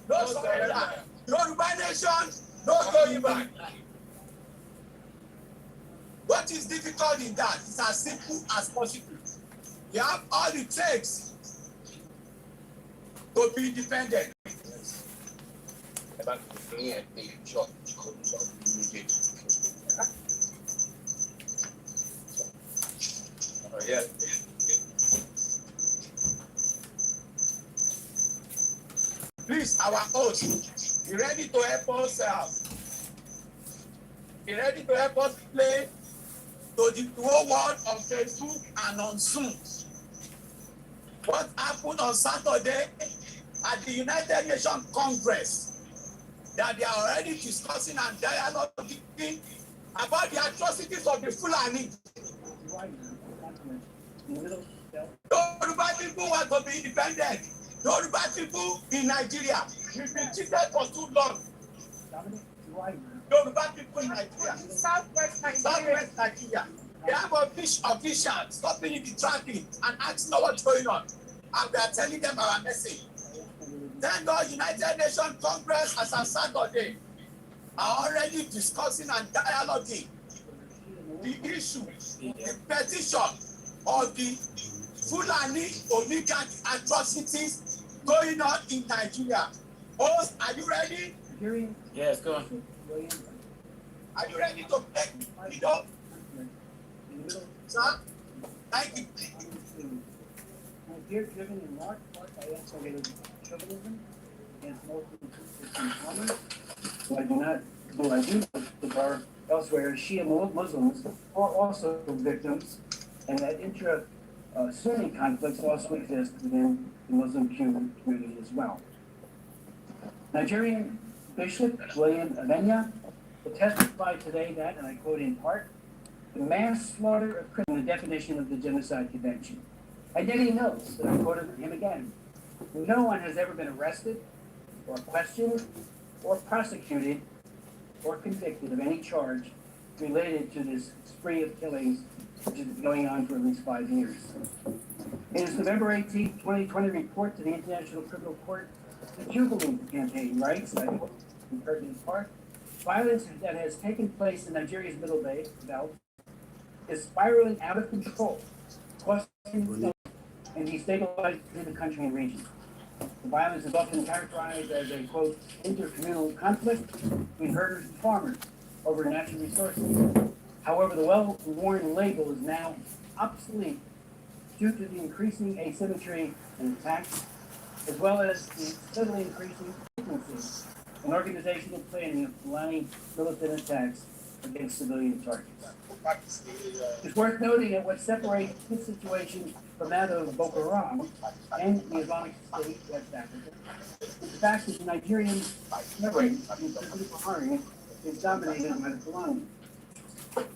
no surrender. Yoruba nation, no going back. What is difficult in that is as simple as possible. You have all it takes to be independent. Oh, yeah. Please, our host, be ready to help us. Be ready to help us play to the whole world on Facebook and on Zoom. What happened on Saturday at the United Nations Congress, that they are already discussing and dialoguing about the atrocities of the Fulani. Yoruba people want to be independent. Yoruba people in Nigeria, we've been cheated for too long. Yoruba people in Nigeria, Southwest Nigeria, they have officials stopping in the traffic and asking what's going on. And we are telling them our message. Thank God, United Nations Congress as on Saturday are already discussing and dialoguing the issue, the petition of the Fulani oligarch atrocities going on in Nigeria. Host, are you ready? Yes, go on. Are you ready to take it up? Sir? Thank you. We're driven in large part by chauvinism against multiple Christian farmers. Though I do that are elsewhere, Shia Muslims are also victims, and that intra-Sunni conflicts also exist within the Muslim community as well. Nigerian Bishop William Avenya will testify today that, and I quote in part, the mass slaughter of Christians, the definition of the Genocide Convention. And yet he knows, that I quoted him again, no one has ever been arrested or questioned or prosecuted or convicted of any charge related to this spree of killings which has been going on for at least 5 years. In his November 18, 2020 report to the International Criminal Court, the Jubilee campaign writes, I quote in pertinent part, violence that has taken place in Nigeria's Middle Belt is spiraling out of control, causing and destabilizing the country and region. The violence is often characterized as a, quote, intercommunal conflict between herders and farmers over natural resources. However, the well-worn label is now obsolete due to the increasing asymmetry in attacks, as well as the steadily increasing frequency and organizational planning of Fulani militant attacks against civilian targets. It's worth noting that what separates this situation from that of Boko Haram and the Islamic State West Africa is the fact that the Nigerian memory of the Buhari is dominated by the Fulani.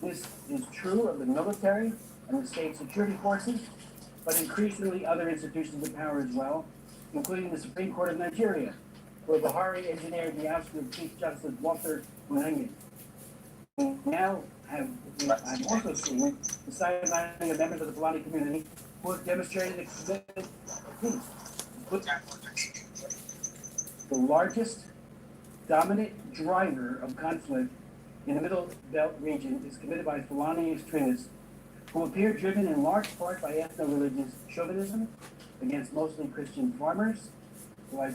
This is true of the military and the state security forces, but increasingly other institutions of power as well, including the Supreme Court of Nigeria, where Buhari engineered the ousting of Chief Justice Walter Munengi. I've also seen the sidelining of members of the Fulani community who have demonstrated a commitment to peace. The largest dominant driver of conflict in the Middle Belt region is committed by Fulani extremists who appear driven in large part by ethno-religious chauvinism against mostly Christian farmers, though I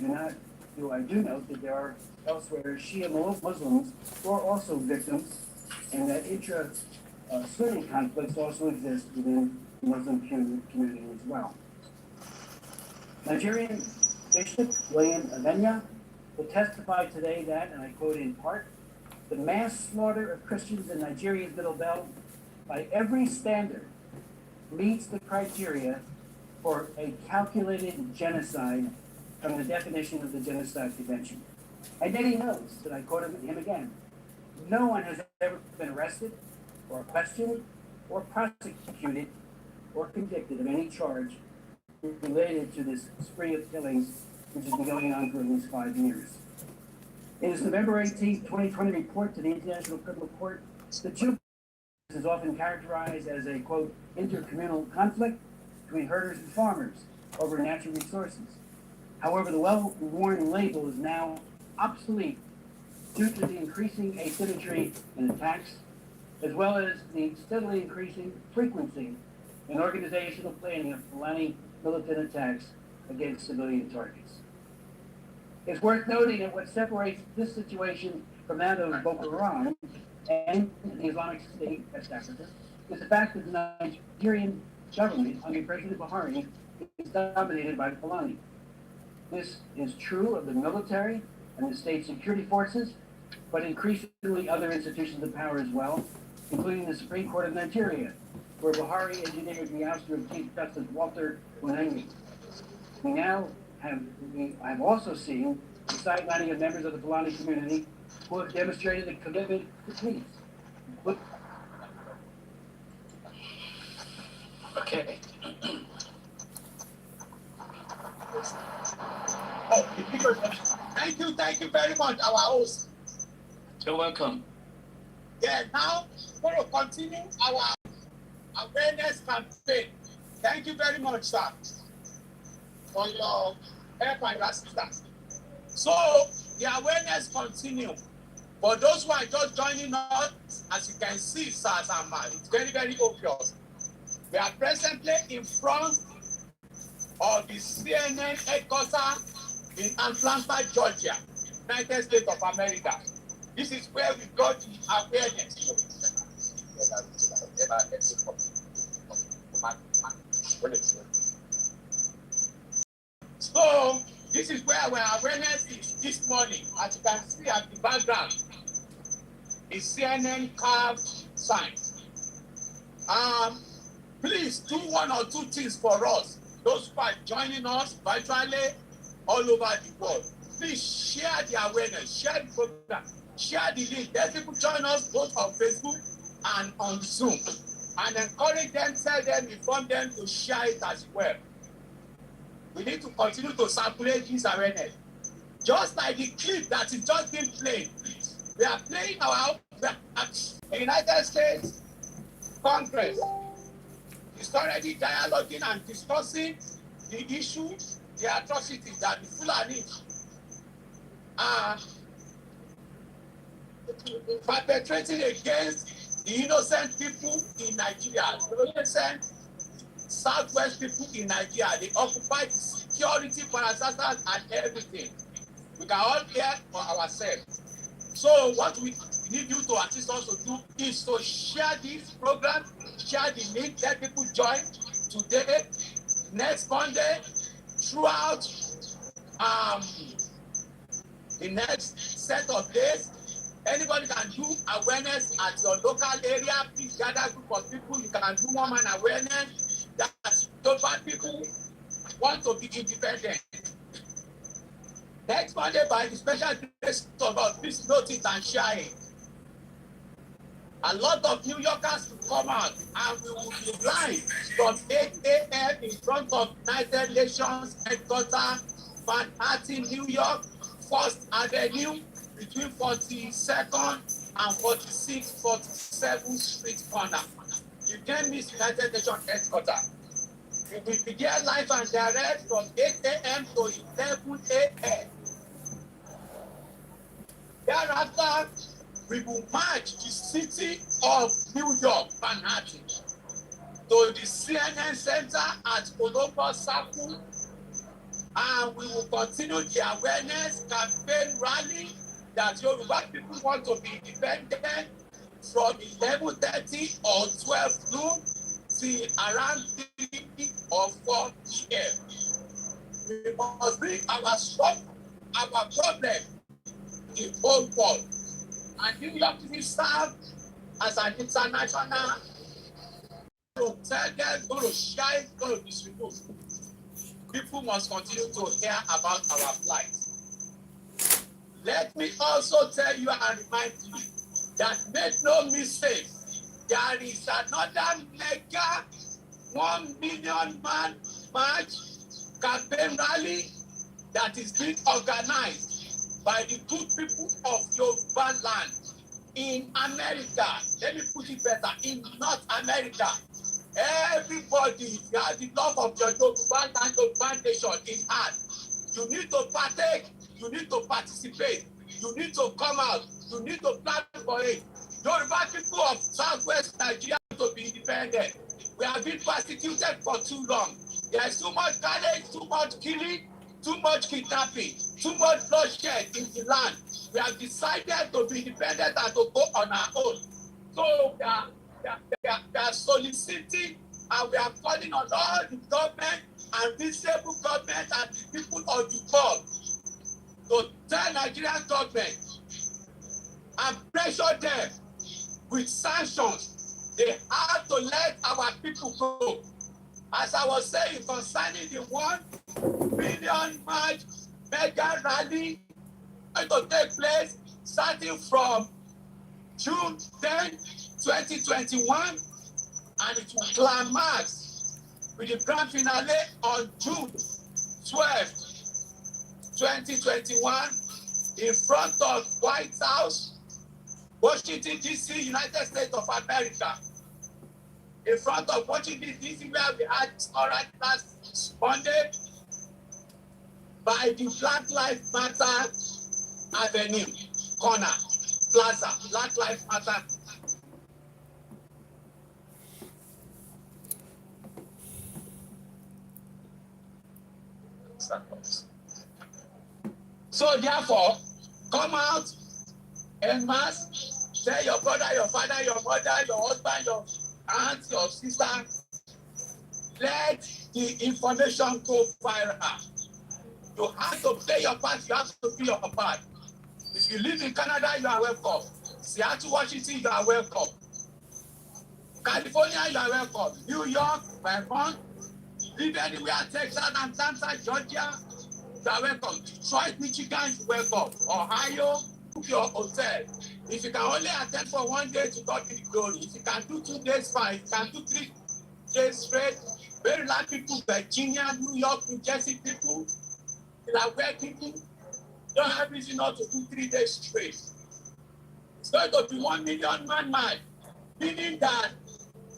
do note that there are elsewhere Shia Muslims who are also victims, and that intra-Sunni conflicts also exist within the Muslim community as well. Nigerian Bishop William Avenya will testify today that, and I quote in part, the mass slaughter of Christians in Nigeria's Middle Belt by every standard meets the criteria for a calculated genocide from the definition of the Genocide Convention. And yet he knows, that I quote him again, no one has ever been arrested or questioned or prosecuted or convicted of any charge related to this spree of killings which has been going on for at least 5 years. In his November 18, 2020 report to the International Criminal Court, the Jubilee is often characterized as a, quote, intercommunal conflict between herders and farmers over natural resources. However, the well-worn label is now obsolete due to the increasing asymmetry in attacks, as well as the steadily increasing frequency in organizational planning of Fulani militant attacks against civilian targets. It's worth noting that what separates this situation from that of Boko Haram and the Islamic State West Africa is the fact that the Nigerian government under President Buhari is dominated by the Fulani. This is true of the military and the state security forces, but increasingly other institutions of power as well, including the Supreme Court of Nigeria, where Buhari engineered the ouster of Chief Justice Walter Munengi. We have also seen the sidelining of members of the Fulani community who have demonstrated a commitment to peace. Okay. Thank you very much, our host. You're welcome. Yeah, now we're going to continue our awareness campaign. Thank you very much, sir, for your help and your assistance. So, the awareness continues. For those who are just joining us, as you can see, sirs and man, it's very, very obvious. We are presently in front of the CNN headquarters in Atlanta, Georgia, United States of America. This is where we got the awareness. So, this is where our awareness is this morning. As you can see at the background, is CNN carved signs. Please do one or two things for us. Those who are joining us virtually all over the world. Please share the awareness, share the program, share the link. Let people join us both on Facebook and on Zoom. And encourage them, tell them, inform them to share it as well. We need to continue to circulate this awareness. Just like the clip that is just being played. We are playing the United States Congress is already dialoguing and discussing the issue, the atrocities that the Fulani are perpetrating against the innocent people in Nigeria, the innocent Southwest people in Nigeria. They occupy the security, parastatals, and everything. We can all hear for ourselves. So what we need you to assist us to do is to share this program, share the link, let people join today, next Monday, throughout the next set of days. Anybody can do awareness at your local area. Please gather a group of people. You can do one-man awareness that Yoruba people want to be independent. Next Monday, by the special grace of God, please note it and share it. A lot of New Yorkers will come out and we will be live from 8 a.m. in front of United Nations headquarters, Manhattan, New York, 1st Avenue, between 42nd and 47th Street corner. You can't miss United Nations headquarters. We will be there live and direct from 8 a.m. to 11 a.m. Thereafter, we will march the city of New York, Manhattan, to the CNN Center at Columbus Circle, and we will continue the awareness campaign rally that Yoruba people want to be independent from 11:30 or 12 noon till around 3 or 4 p.m. We must bring our struggle, our problem, the whole world. And New York City serve as an international to tell them, going to share, going to distribute. People must continue to hear about our plight. Let me also tell you and remind you that make no mistake, there is another mega 1 million man march campaign rally that is being organized by the good people of Yoruba land in America. Let me put it better, in North America. Everybody, if you have the love of your Yoruba land, Yoruba nation in heart, You need to partake. You need to participate. You need to come out. You need to plan for it. Yoruba people of Southwest Nigeria to be independent. We have been persecuted for too long. There is too much carnage, too much killing, too much kidnapping, too much bloodshed in the land. We have decided to be independent and to go on our own. So we are soliciting and we are calling on all the government and visible government and the people of the world to tell Nigerian government and pressure them with sanctions. They have to let our people go. As I was saying concerning the 1 million march mega rally going to take place starting from June 10, 2021, and it will climax with the grand finale on June 12, 2021, in front of White House, Washington, D.C., United States of America. In front of Washington, D.C., where we had oral last Monday, by the Black Lives Matter Avenue, corner, plaza, Black Lives Matter. So therefore, come out en masse, tell your brother, your father, your mother, your husband, your aunt, your sister, let the information go viral. You have to play your part, you have to do your part. If you live in Canada, you are welcome. Seattle, Washington, you are welcome. California, you are welcome. New York, Vermont, live anywhere, Texas, Atlanta, Georgia, you are welcome. Detroit, Michigan, you are welcome. Ohio, book your hotel. If you can only attend for 1 day, to God be the glory. If you can do 2 days, fine. If you can do 3 days straight, Maryland people, Virginia, New York, New Jersey people, Delaware people, don't have reason not to do 3 days straight. It's going to be 1 million man march, meaning that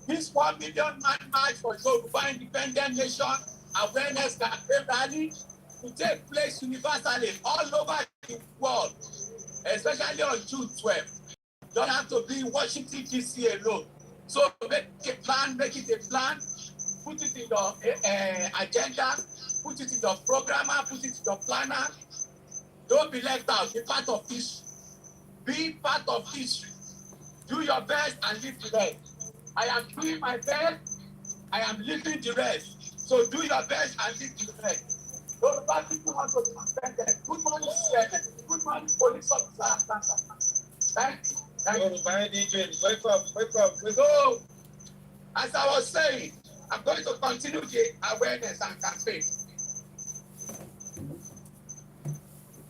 this 1 million man march for Yoruba independent nation awareness campaign rally will take place universally all over the world, especially on June 12th. You don't have to be in Washington, D.C. alone. So make a plan, make it a plan, put it in your agenda, put it in your programmer, put it in your planner. Don't be left out. Be part of history. Be part of history. Do your best and live the rest. I am doing my best. I am living the rest. So do your best and live the rest. Those bad people want to suspend them. Good morning, good morning, police officer. Thank you. Thank you. Wake up. So, as I was saying, I'm going to continue the awareness and campaign.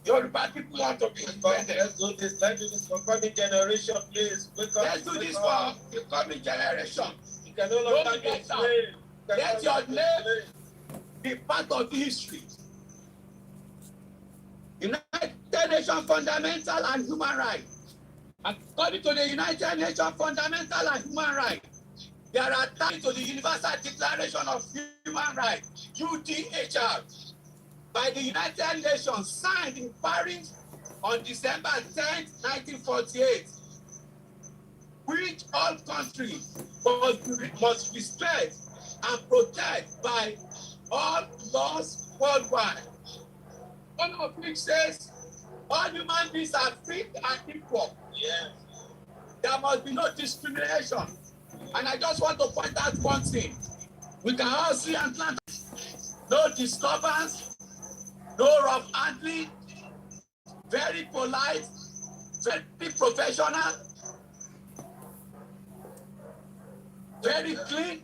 Yoruba people want to be independent. Let's do this. Let's do this for coming generation, please. Wake up. Let's do this for the coming generation. You can no longer get down. Let your name be part of history. United Nations Fundamental and Human Rights. According to the United Nations Fundamental and Human Rights, they are attached to the Universal Declaration of Human Rights, UDHR, by the United Nations, signed in Paris on December 10, 1948, which all countries must respect and protect by all laws worldwide. One of which says all human beings are free and equal. Yes. There must be no discrimination. And I just want to point out one thing. We can all see Atlanta. No disturbance, no rough handling, very polite, very professional, very clean.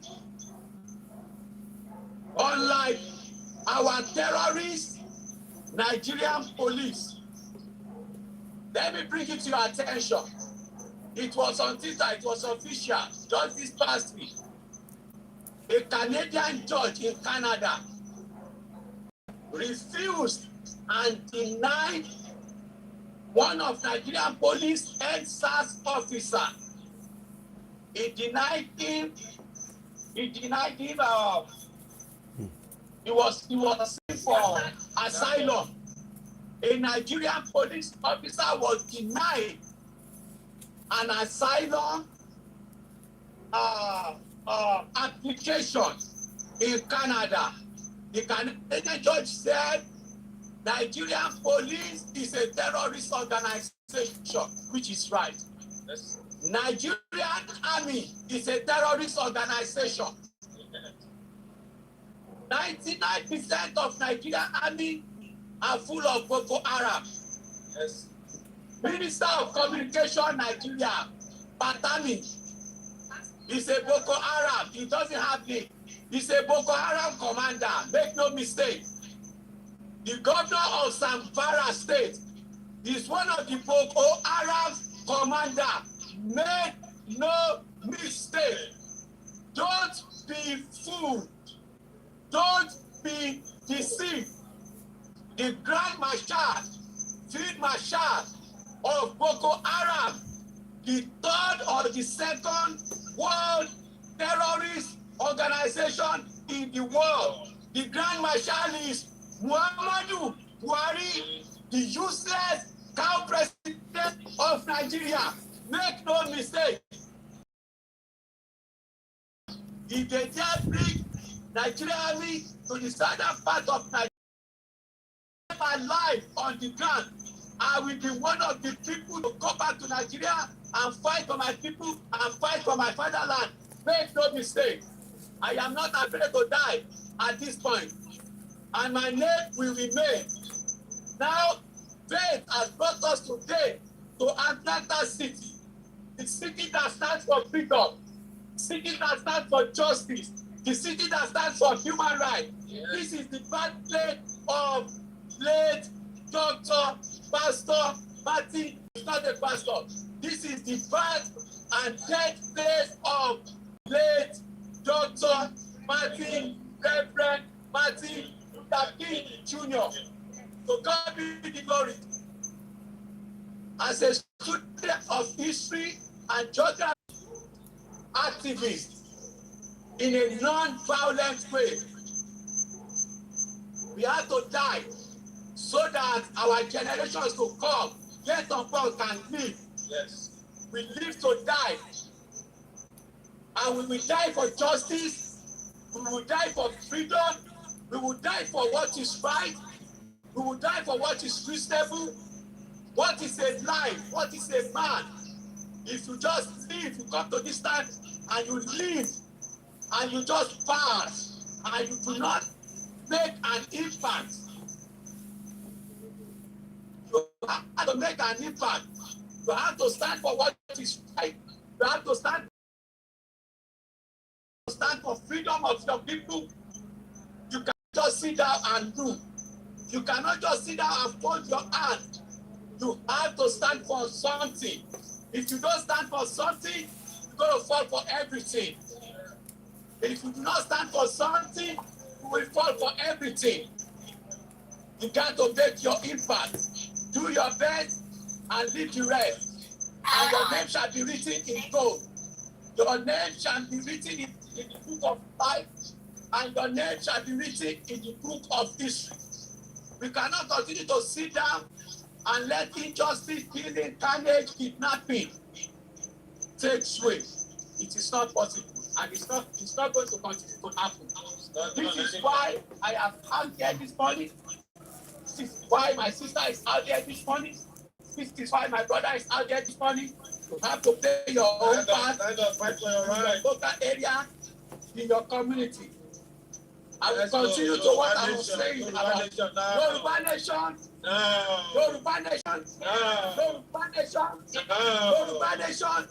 Unlike our terrorists, Nigerian police. Let me bring it to your attention. It was on Twitter, it was official, just this past week. A Canadian judge in Canada refused and denied one of Nigerian police head SARS officer. He denied him. He was for asylum. A Nigerian police officer was denied an asylum application in Canada. The Canadian judge said Nigerian police is a terrorist organization, which is right. Yes. Nigerian army is a terrorist organization. 99% of Nigerian army are full of Boko Haram. Yes. Minister of Communication Nigeria, Patami, is a Boko Haram. He doesn't have name. He's a Boko Haram commander. Make no mistake. The governor of Zamfara State is one of the Boko Haram commander. Make no mistake. Don't be fooled. Don't be deceived. The Grand Marshal, Field Marshal of Boko Haram, the third or the second world terrorist organization in the world. The Grand Marshal is Muhammadu Buhari, the useless cow president of Nigeria. Make no mistake. If they dare bring Nigeria army to the southern part of Nigeria, my life on the ground, I will be one of the people to go back to Nigeria and fight for my people and fight for my fatherland. Make no mistake. I am not afraid to die at this point. And my name will remain. Now, faith has brought us today to Atlanta City. The city that stands for freedom. The city that stands for justice. The city that stands for human rights. Yes. This is the birthplace of late Dr. Pastor Martin. He's not a pastor. This is the birth and death place of late Dr. Martin, Reverend Martin Luther King Jr. To God be the glory. As a student of history and geography, activist in a non-violent way, we have to die so that our generations to come, yet upon, can live. Yes. We live to die. And we will die for justice. We will die for freedom. We will die for what is right. We will die for what is reasonable. What is a life? What is a man? If you just live, you come to this time and you live and you just pass and you do not make an impact. You have to make an impact. You have to stand for what is right. You have to stand for freedom of your people. You cannot just sit down and do. You cannot just sit down and fold your hand. You have to stand for something. If you don't stand for something, you're going to fall for everything. If you do not stand for something, you will fall for everything. You got to make your impact. Do your best and leave the rest. And your name shall be written in gold. Your name shall be written in the book of life. And your name shall be written in the book of history. We cannot continue to sit down and let injustice, killing, carnage, kidnapping take sway. It is not possible. And it's not going to continue to happen. This is why I am out here this morning. This is why my sister is out there this morning. This is why my brother is out there this morning. You have to play your own part in your local area, in your community. I will continue to what I was saying about Yoruba nation. Yoruba nation. Yoruba nation. Yoruba nation.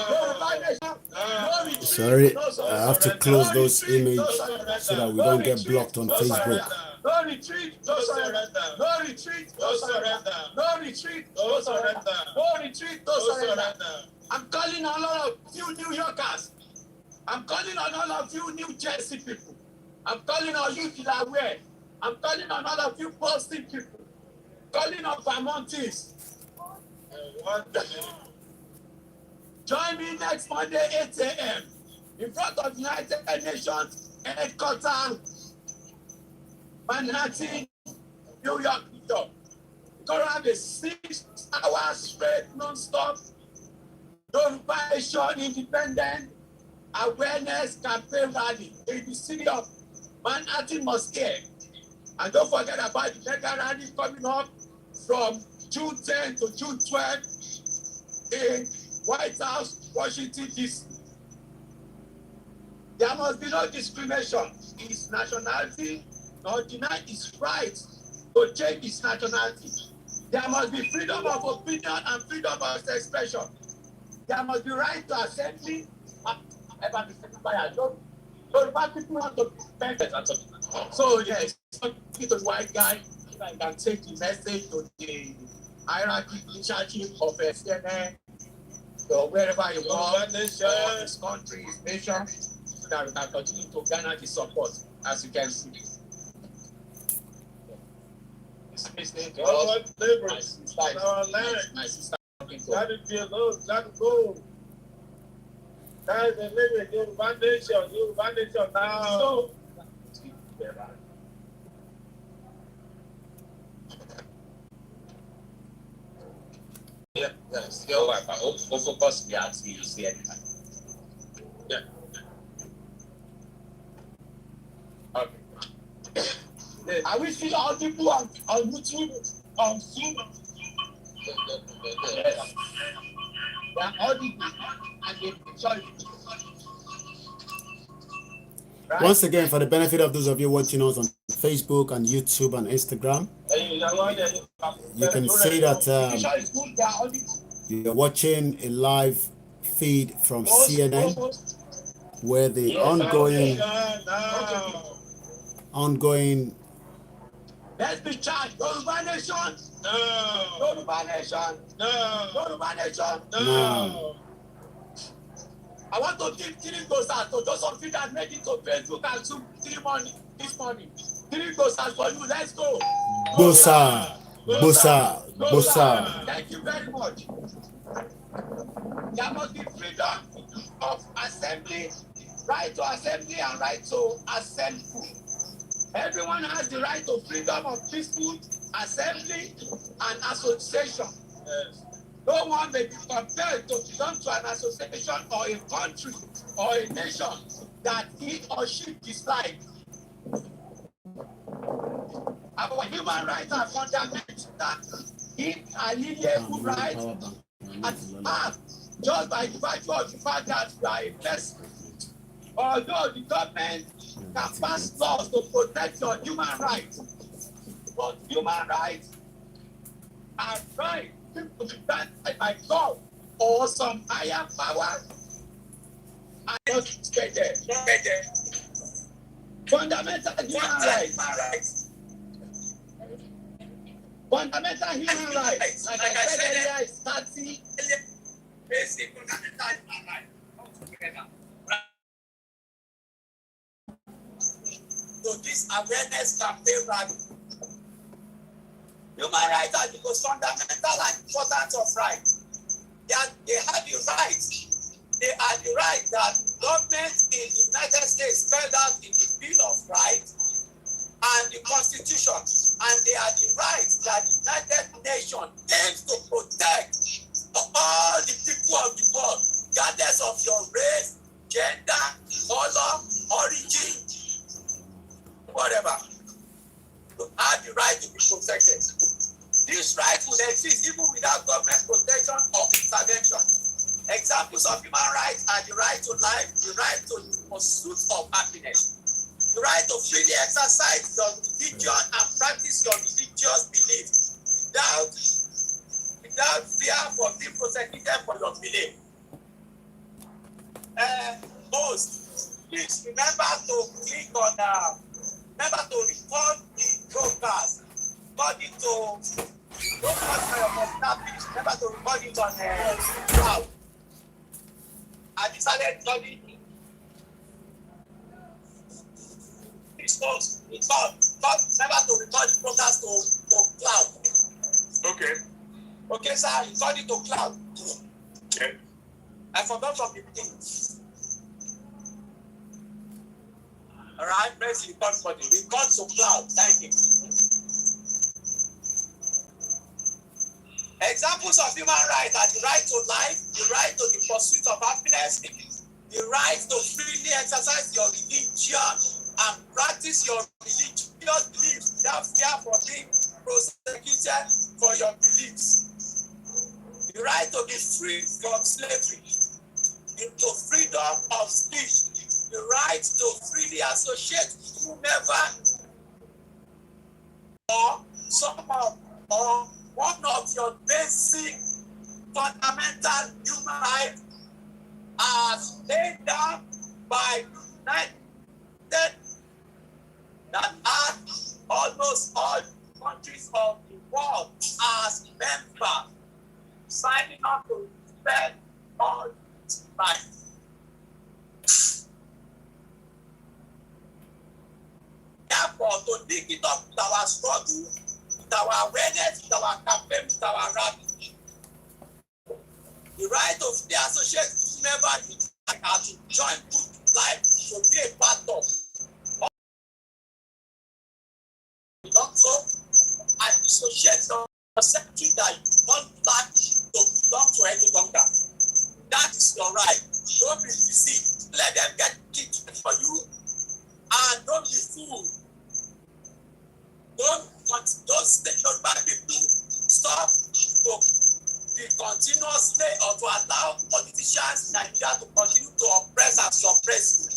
Yoruba nation. Sorry, I have to close those images so that we don't get blocked on Facebook. No retreat, no surrender. No retreat, no surrender. No retreat, no surrender. No retreat, no surrender. I'm calling on all of you New Yorkers. I'm calling on all of you New Jersey people. I'm calling on you Delaware. I'm calling on all of you Boston people. Calling on Vermontese. Join me next Monday, 8 a.m. in front of United Nations headquarters, Manhattan, New York. Gonna have a 6 hours straight non-stop Yoruba Nation Independent Awareness Campaign Rally in the city of Manhattan, Moscow. And don't forget about the mega rally coming up from June 10 to June 12 in White House, Washington, D.C. There must be no discrimination in his nationality, nor deny his right to change his nationality. There must be freedom of opinion and freedom of expression. There must be right to assembly. Yoruba people want to be perfect. So yes, to the white guy, I can take the message to the hierarchy leadership of CNN or wherever you want, his country, his nation, so that we can continue to garner the support, as you can see. My sister. That is the Lord, that is gold. That is the living Yoruba nation now. So, yeah, still like focus the ads you see anytime. Yeah. Okay. I wish you all people on YouTube, on Zoom. Yes. They are all the and they enjoy it. Right? Once again, for the benefit of those of you watching us on Facebook and YouTube and Instagram, you can see that you're watching a live feed from CNN where the ongoing Let's be charged. Yoruba Nation. No. Yoruba Nation. No. Yoruba Nation. No. I want to give 3 doses to those of you that made it to Facebook and Zoom this morning. 3 doses for you. Let's go. Bosa, Bosa, Bosa. Thank you very much. There must be freedom of assembly, right to assembly and right to assemble. Everyone has the right to freedom of peaceful assembly and association. Yes. No one may be compelled to belong to an association or a country or a nation that he or she dislikes. Our human rights are fundamental, inalienable rights, and have just by the virtue of the fact that we are a person. Although the government can pass laws to protect your human rights, but human rights are right to be granted by God or some higher power and not respected. Fundamental human rights. Fundamental human rights. Like I said earlier, is 30 basic fundamental human rights. So this awareness campaign rally. Human rights are the most fundamental and important of rights. They have the right. They are the right that government in the United States spelled out in the Bill of Rights and the Constitution. And they are the rights that the United Nations aims to protect all the people of the world, regardless of your race, gender, color, origin, whatever. You have the right to be protected. This right will exist even without government protection or intervention. Examples of human rights are the right to life, the right to the pursuit of happiness, the right to freely exercise your religion and practice your religious beliefs without fear for being prosecuted for your belief. Host, please remember to click on remember to record the broadcast. Record it to broadcast by your computer, please. Remember to record it on cloud. I decided to do it. Please, folks, remember to record the broadcast to cloud. Okay. Okay, sir, record it to cloud. Okay. I forgot from the beginning. All right, press record button. Record to cloud. Thank you. Examples of human rights are the right to life, the right to the pursuit of happiness, the right to freely exercise your religion and practice your religious beliefs without fear for being prosecuted for your beliefs. The right to be free from slavery, into freedom of speech, the right to freely associate whomever or some of or one of your basic fundamental human rights as laid down by United that are almost all countries of the world as members signing up to respect all rights. Therefore, to dig it up with our struggle, with our awareness, with our campaign, with our rally, the right of the associate member are to join group life, to be a part of belong to, and dissociate yourself that you don't like to belong to any longer. That is your right. Don't be deceived. Let them get it for you, and don't be fooled. Don't bad people stop to be continuously or to allow politicians in Nigeria to continue to oppress and suppress you.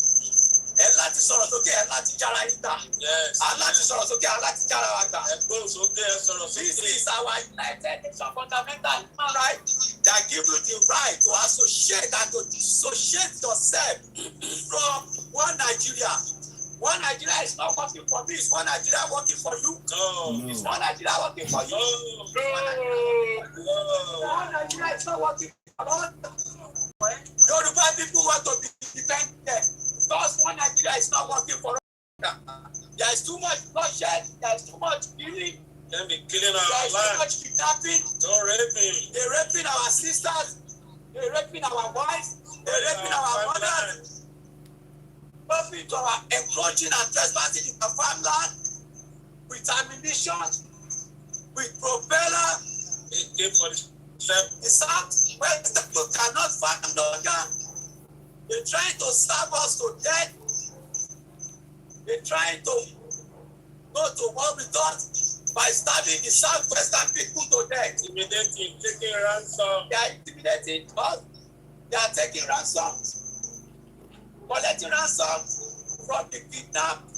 Ẹ láti sọ̀rọ̀ sókè, ẹ láti jára yín gbà. Ẹ láti sọ̀rọ̀ sókè, ẹ láti jára wa gbà. Ẹ gbóhùn sókè, ẹ sọ̀rọ̀ sókè. This is our United Nations fundamental human right that give you the right to associate and to dissociate yourself from one Nigeria. One Nigeria is not working for me, it's one Nigeria working for you. No. It's one Nigeria working for you. One Nigeria is not working for us. Yoruba people want to be independent because one Nigeria is not working for us. There is too much bloodshed, there is too much killing. They'll be killing our land. There is too much kidnapping. Don't rape me. They're raping our sisters, they're raping our wives, they're raping our mothers. To our encroaching and trespassing in the farmland with ammunition, with propeller. The southwest people cannot farm longer. They're trying to starve us to death. They're trying to go to war with us by starving the southwestern people to death. Intimidating, taking ransom. They are intimidating us. They are taking ransoms. Collecting ransom from the kidnapped,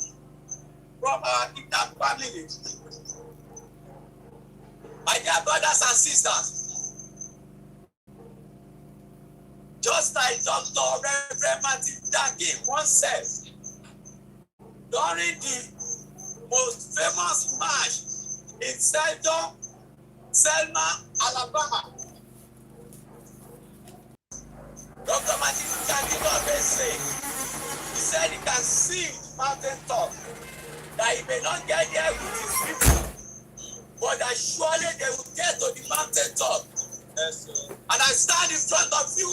from our kidnapped families. My dear brothers and sisters, just like Dr. Reverend Martin Daki once said, during the most famous march in Selma, Alabama, Dr. Martin Daki always said, he said he can see mountain top, that he may not get there with his people, but that surely they will get to the mountain top. Yes, sir. And I stand in front of you,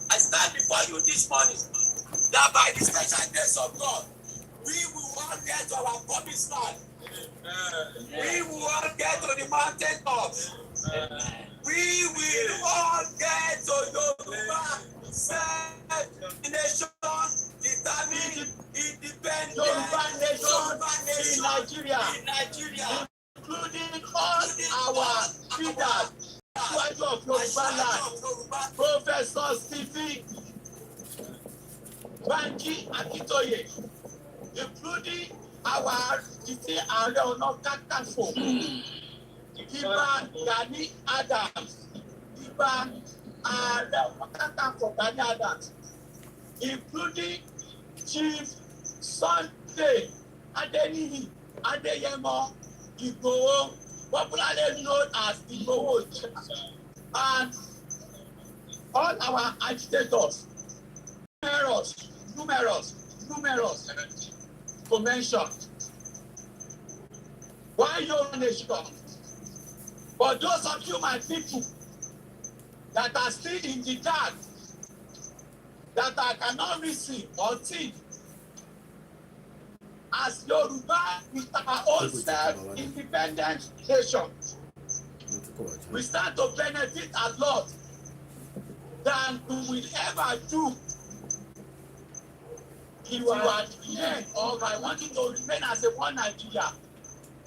I stand before you this morning, that by the special grace of God, we will all get to our promised land. We will all get to the mountain top. We will all get to Yoruba self-nation, determined independent Yoruba nation in Nigeria, including all our leaders, of Yoruba land, Professor Stephen Banji Akintoye, including our Ààrẹ Ọ̀nà Kakanfò, Ìbà Gani Adams, Ìbà Ààrẹ Ọ̀nà Kakanfò Gani Adams, including Chief Sunday Adeniyi Adeyemo Igboho, popularly known as Igboho, and all our agitators, numerous to mention. Why your nation? For those of you, my people, that are still in the dark, that I cannot receive or think, as Yoruba with our own self-independent nation, We stand to benefit a lot than we will ever do if you are here or I want you to remain as a one Nigeria.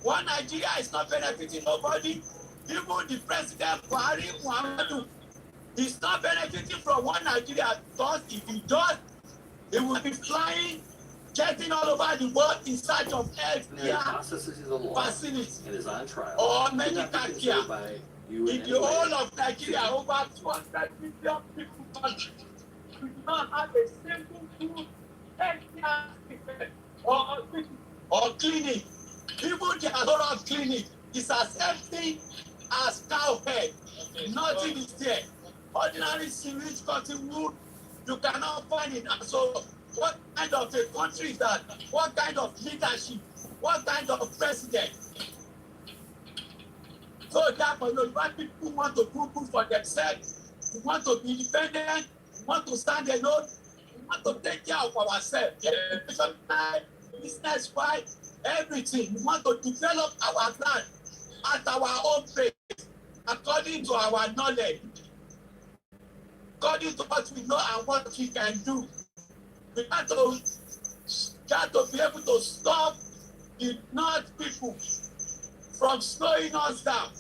One Nigeria is not benefiting nobody. Even the president Buhari Muhammadu is not benefiting from one Nigeria because if he does, he will be flying, getting all over the world in search of healthcare facilities or medical care. In the whole of Nigeria, over 200 million people do not have a single food healthcare or clinic. Even the Alora clinic is as empty as cow head. Nothing is there. Ordinary sewage cotton wood, you cannot find it. So what kind of a country is that? What kind of leadership? What kind of president? So therefore, Yoruba people want to do good for themselves. We want to be independent. We want to stand alone. We want to take care of ourselves. Business-wise, everything. We want to develop our land at our own pace, according to our knowledge, according to what we know and what we can do. We have to start to be able to stop the North people from slowing us down.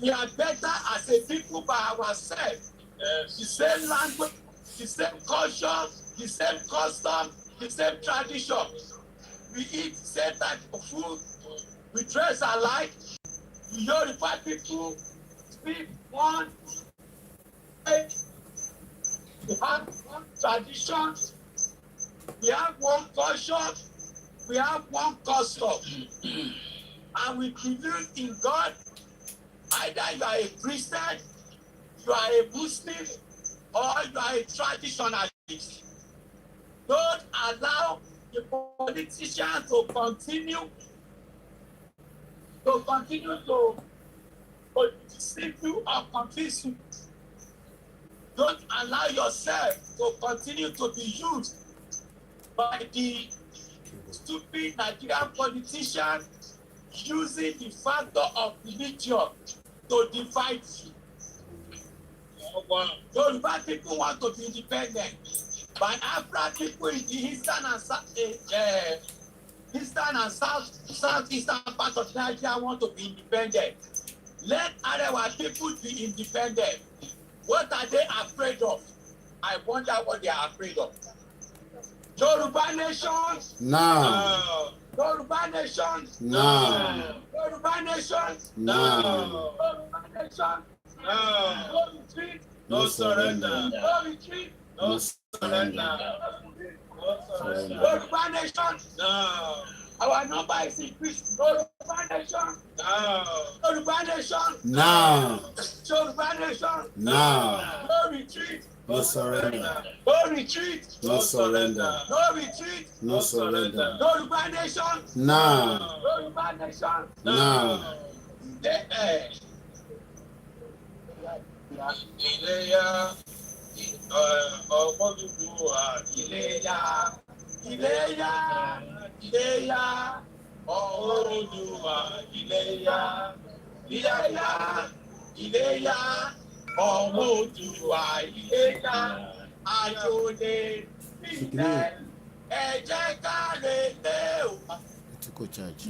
We are better as a people by ourselves. The same language, the same culture, the same custom, the same tradition. We eat the same type of food. We dress alike. The Yoruba people speak one way. We have one tradition. We have one culture. We have one custom. And we believe in God. Either you are a Christian, you are a Muslim, or you are a traditionalist. Don't allow the politicians to continue to deceive you or confuse you. Don't allow yourself to continue to be used by the stupid Nigerian politicians using the factor of religion to divide you. Yoruba people want to be independent, but African people in the eastern and southeastern part of Nigeria want to be independent. Let our people be independent. What are they afraid of? I wonder what they are afraid of. Yoruba nation? No. Yoruba nation? No. Yoruba nation? No. Yoruba nation? No. No retreat? No surrender. No retreat? No surrender. No surrender. Yoruba nation? No. Our number is increased. Yoruba nation? No. Yoruba nation? No. Yoruba nation? No. No retreat? No surrender. No retreat? No surrender. No retreat? No surrender. Yoruba nation? No. Yoruba nation? No. Iléyá, Ọmọdúnrún Iléyá, Iléyá, Iléyá, Ọmọdúnrún Iléyá, Iléyá, Iléyá, Ọmọdúnrún Iléyá, Àjòlè nílẹ̀, ẹ jẹ́ ká relé o. To go church.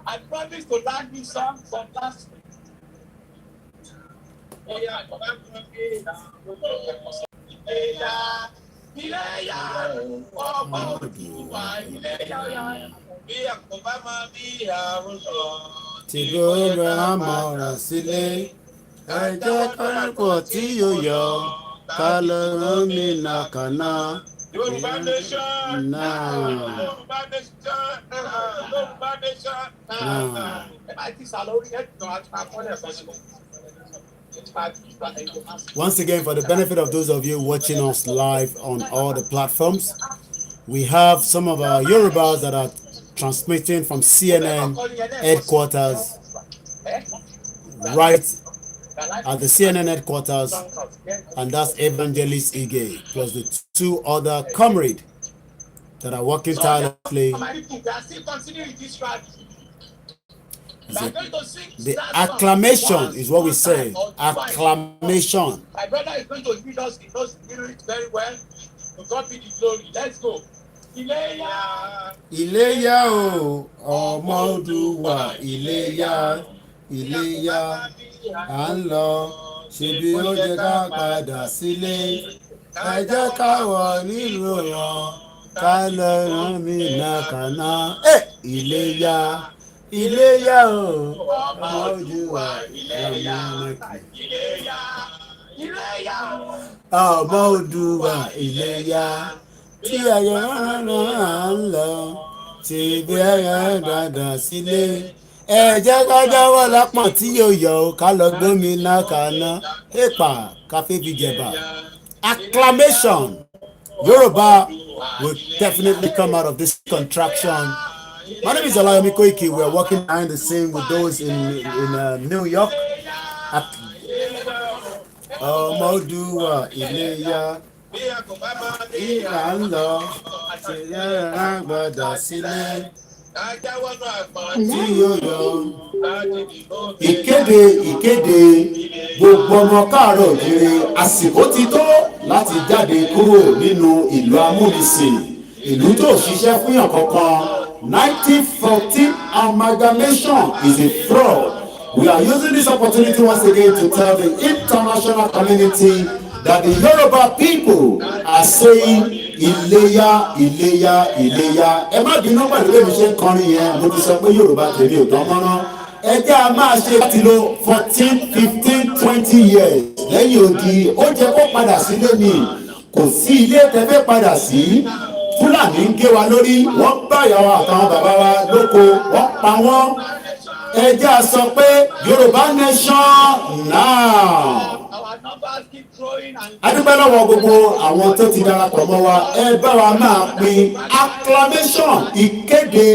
I promised to learn this song from last week. Iléyá, Iléyá, Ọmọdúnrún Iléyá. bí àkọ́bá máa bí àrùn sọ. Tí gbogbo àmọ̀ràn sílé, ẹ jẹ́ kọ́rẹ́pọ̀ tí yóò yọ, ká lọ gómìnà kan náà. Yorùbá nation. Náà. Yorùbá nation. Yorùbá nation. Náà. Ẹ máa ti sàlórí ẹ̀dùn àti àkọọ́lẹ̀ fọ́sílẹ̀. Once again, for the benefit of those of you watching us live on all the platforms, we have some of our Yorubas that are transmitting from CNN headquarters, right at the CNN headquarters, and that's Evangelist Ige, plus the two other comrades that are working tirelessly. We are going to sing The that acclamation song is what we one say. time or twice. Acclamation. My brother is going to lead us in those lyrics very well. To God be the glory. Let's go. Iléyá. Iléyá o, ọmọ Olúwa, Iléyá, Iléyá, à ń lọ, ṣebí ó jẹ́ ká padà sílé. Ẹ jẹ́ ká wọ̀ nílùú wọn, ká lọ rán mi nàkàná. Iléyá, Iléyá o, ọmọ Olúwa, Iléyá. Iléyá. Iléyá. Ọmọ Olúwa, Iléyá. Tí ayọ̀ rán à ń lọ, tí bí ayọ̀ padà sílé. Ẹ jẹ́ ká jáwọ́ lápọ̀n tí yóò yọ ọ́, ká lọ gbómi nàkàná. Èpà káfé fi jẹ̀bà. Acclamation. Yoruba will definitely come out of this contraction. My name is Olayomi Koiki. We are working behind the scene with those in New York. Ọmọ Olúwa, Iléyá. Ìyá ń lọ, ṣe yára gbọ́dọ̀ sílé. Tí yóò yọ. Ìkéde gbogbo ọmọ káàárọ̀ òjìrè, àsìkò ti tó láti jáde kúrò nínú ìlú amúnisìn, ìlú tó ṣiṣẹ́ fún yàn kankan. 1914 amalgamation is a fraud. We are using this opportunity once again to tell the international community that the Yoruba people are saying Iléyá, Iléyá, Iléyá. Ẹ má bínú pẹ̀lú bí mi ṣe ń kọrin yẹn, mo ti sọ pé Yorùbá tèmi ò dán mọ́ná. Ẹ jẹ́ a máa ṣe láti lo 14, 15, 20 years lẹ́yìn odi. Ó jẹ́ kó padà sílé ni, kò sí ilé tẹ́fẹ́ padà sí. Fúlàní ń gé wa lórí, wọ́n bá ìyàwó àtàwọn bàbá wa lóko, wọ́n pa wọ́n. Ẹ jẹ́ a sọ pé Yorùbá nation now. Adúpẹ́ lọ́wọ́ gbogbo àwọn tó ti darapọ̀ mọ́ wa, ẹ bá wa máa pín acclamation, ìkéde,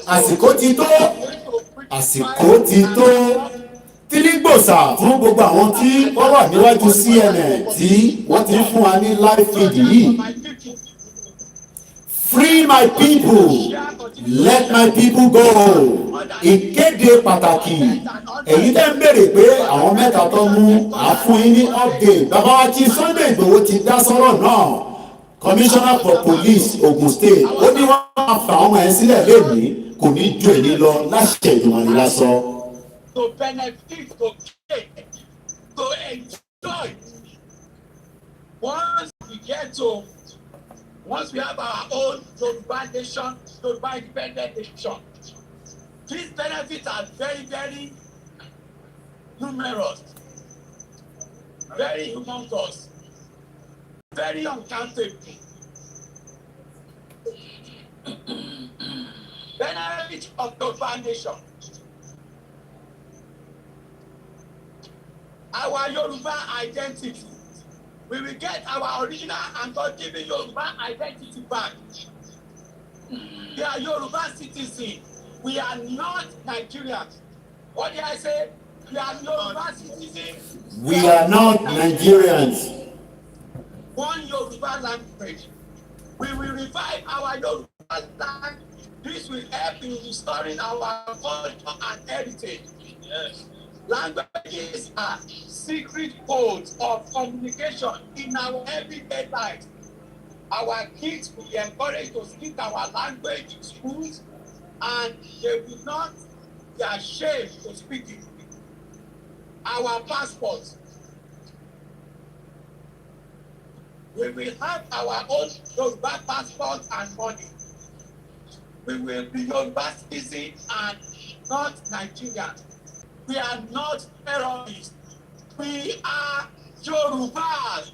àsìkò ti tó, tírígbòsà fún gbogbo àwọn tí wọ́n wà níwájú CNN tí wọ́n ti ń fún wa ní live feed yìí. Free my people, let my people go. Ìkéde pàtàkì, èyí tẹ́ ń béèrè pé àwọn mẹ́ta tó mú àfún yín ní update. Bàbá wa Chief Sunday Igboho ti dá sọ́rọ̀ náà. Commissioner for Police Ogun State, ó ní wọ́n máa fa àwọn ẹ̀ sílẹ̀ lónìí, kò ní ju èyí lọ láṣẹ ìdùnnú ni lásán. To benefit, to gain, to enjoy. Once we have our own Yoruba nation, Yoruba independent nation, these benefits are very, very numerous, very humongous, very uncountable. Benefit of Yoruba nation. Our Yoruba identity. We will get our original and God-given Yoruba identity back. We are Yoruba citizens. We are not Nigerians. What did I say? We are Yoruba citizens. We are not Nigerians. One Yoruba language. We will revive our Yoruba language. This will help in restoring our culture and heritage. Yes. Languages are secret codes of communication in our everyday life. Our kids will be encouraged to speak our language in schools, and they will not be ashamed to speak it. Our passports. We will have our own Yoruba passports and money. We will be Yoruba citizens and not Nigerians. We are not terrorists. We are Yorubas.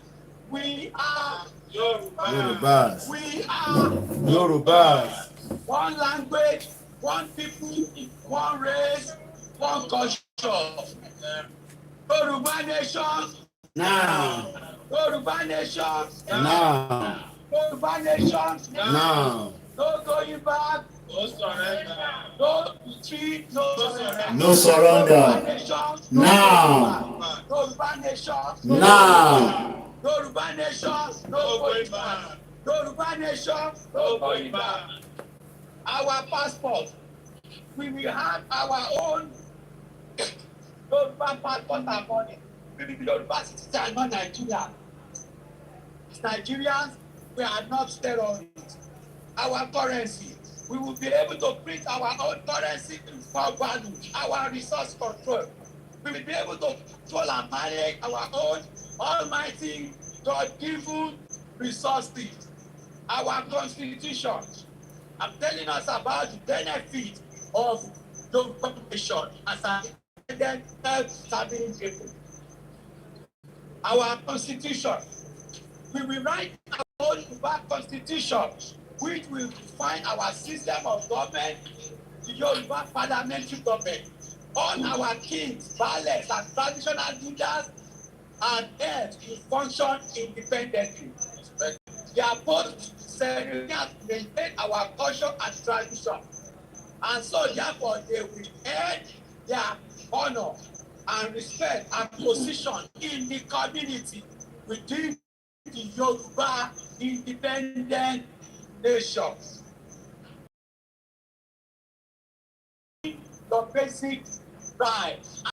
We are Yorubas. We are Yorubas. One language, one people, one race, one culture. Yoruba nation. Now. Yoruba nation. Now. Yoruba nation. Now. No going back. No surrender. No retreat. No surrender. No surrender. Now. Yoruba nation. Now. Yoruba nation. No going back. Yoruba nation. No going back. Our passport. We will have our own Yoruba passport and money. We will be Yoruba citizens, not Nigerians. Nigerians, we are not terrorists. Our currency, we will be able to print our own currency for value, our resource control. We will be able to control and manage our own almighty God-given resources. Our constitution. I'm telling us about the benefit of the nation as an independent self-serving people. Our constitution. We will write our own constitution, which will define our system of government, the Yoruba parliamentary government. All our kings, valets, and traditional leaders and heirs will function independently. They are both ceremonial to maintain our culture and tradition. And so therefore they will earn their honor and respect and position in the community within the Yoruba independent nation. The basic rights and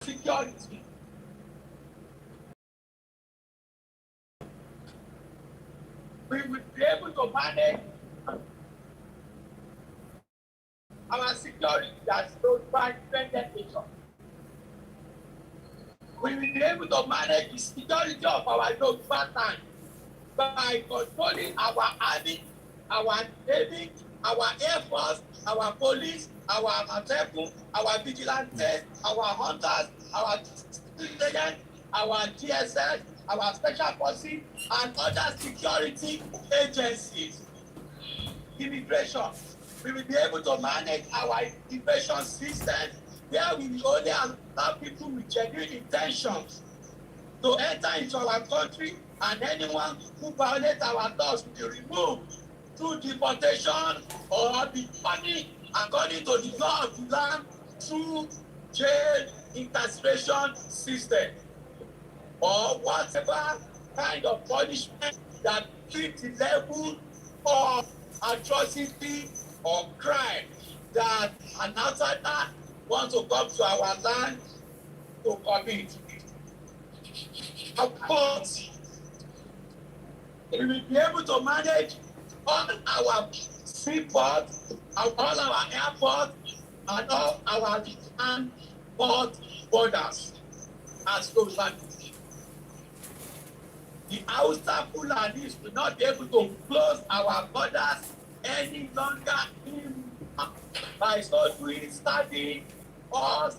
security. We will be able to manage our security as Yoruba independent nation. We will be able to manage the security of our Yoruba land by controlling our army, our navy, our air force, our police, our Amotekun, our vigilantes, our hunters, our citizens, our GSS, our special forces, and other security agencies. Immigration. We will be able to manage our immigration system where we will only allow people with genuine intentions to enter into our country, and anyone who violates our laws will be removed through deportation or be punished according to the law of the land through jail incarceration system or whatever kind of punishment that fits the level of atrocity or crime that an outsider wants to come to our land to commit. Of course, we will be able to manage all our seaports, all our airports, and all our land port borders as Yoruba. The Hausa Fulanis will not be able to close our borders any longer by so doing starving us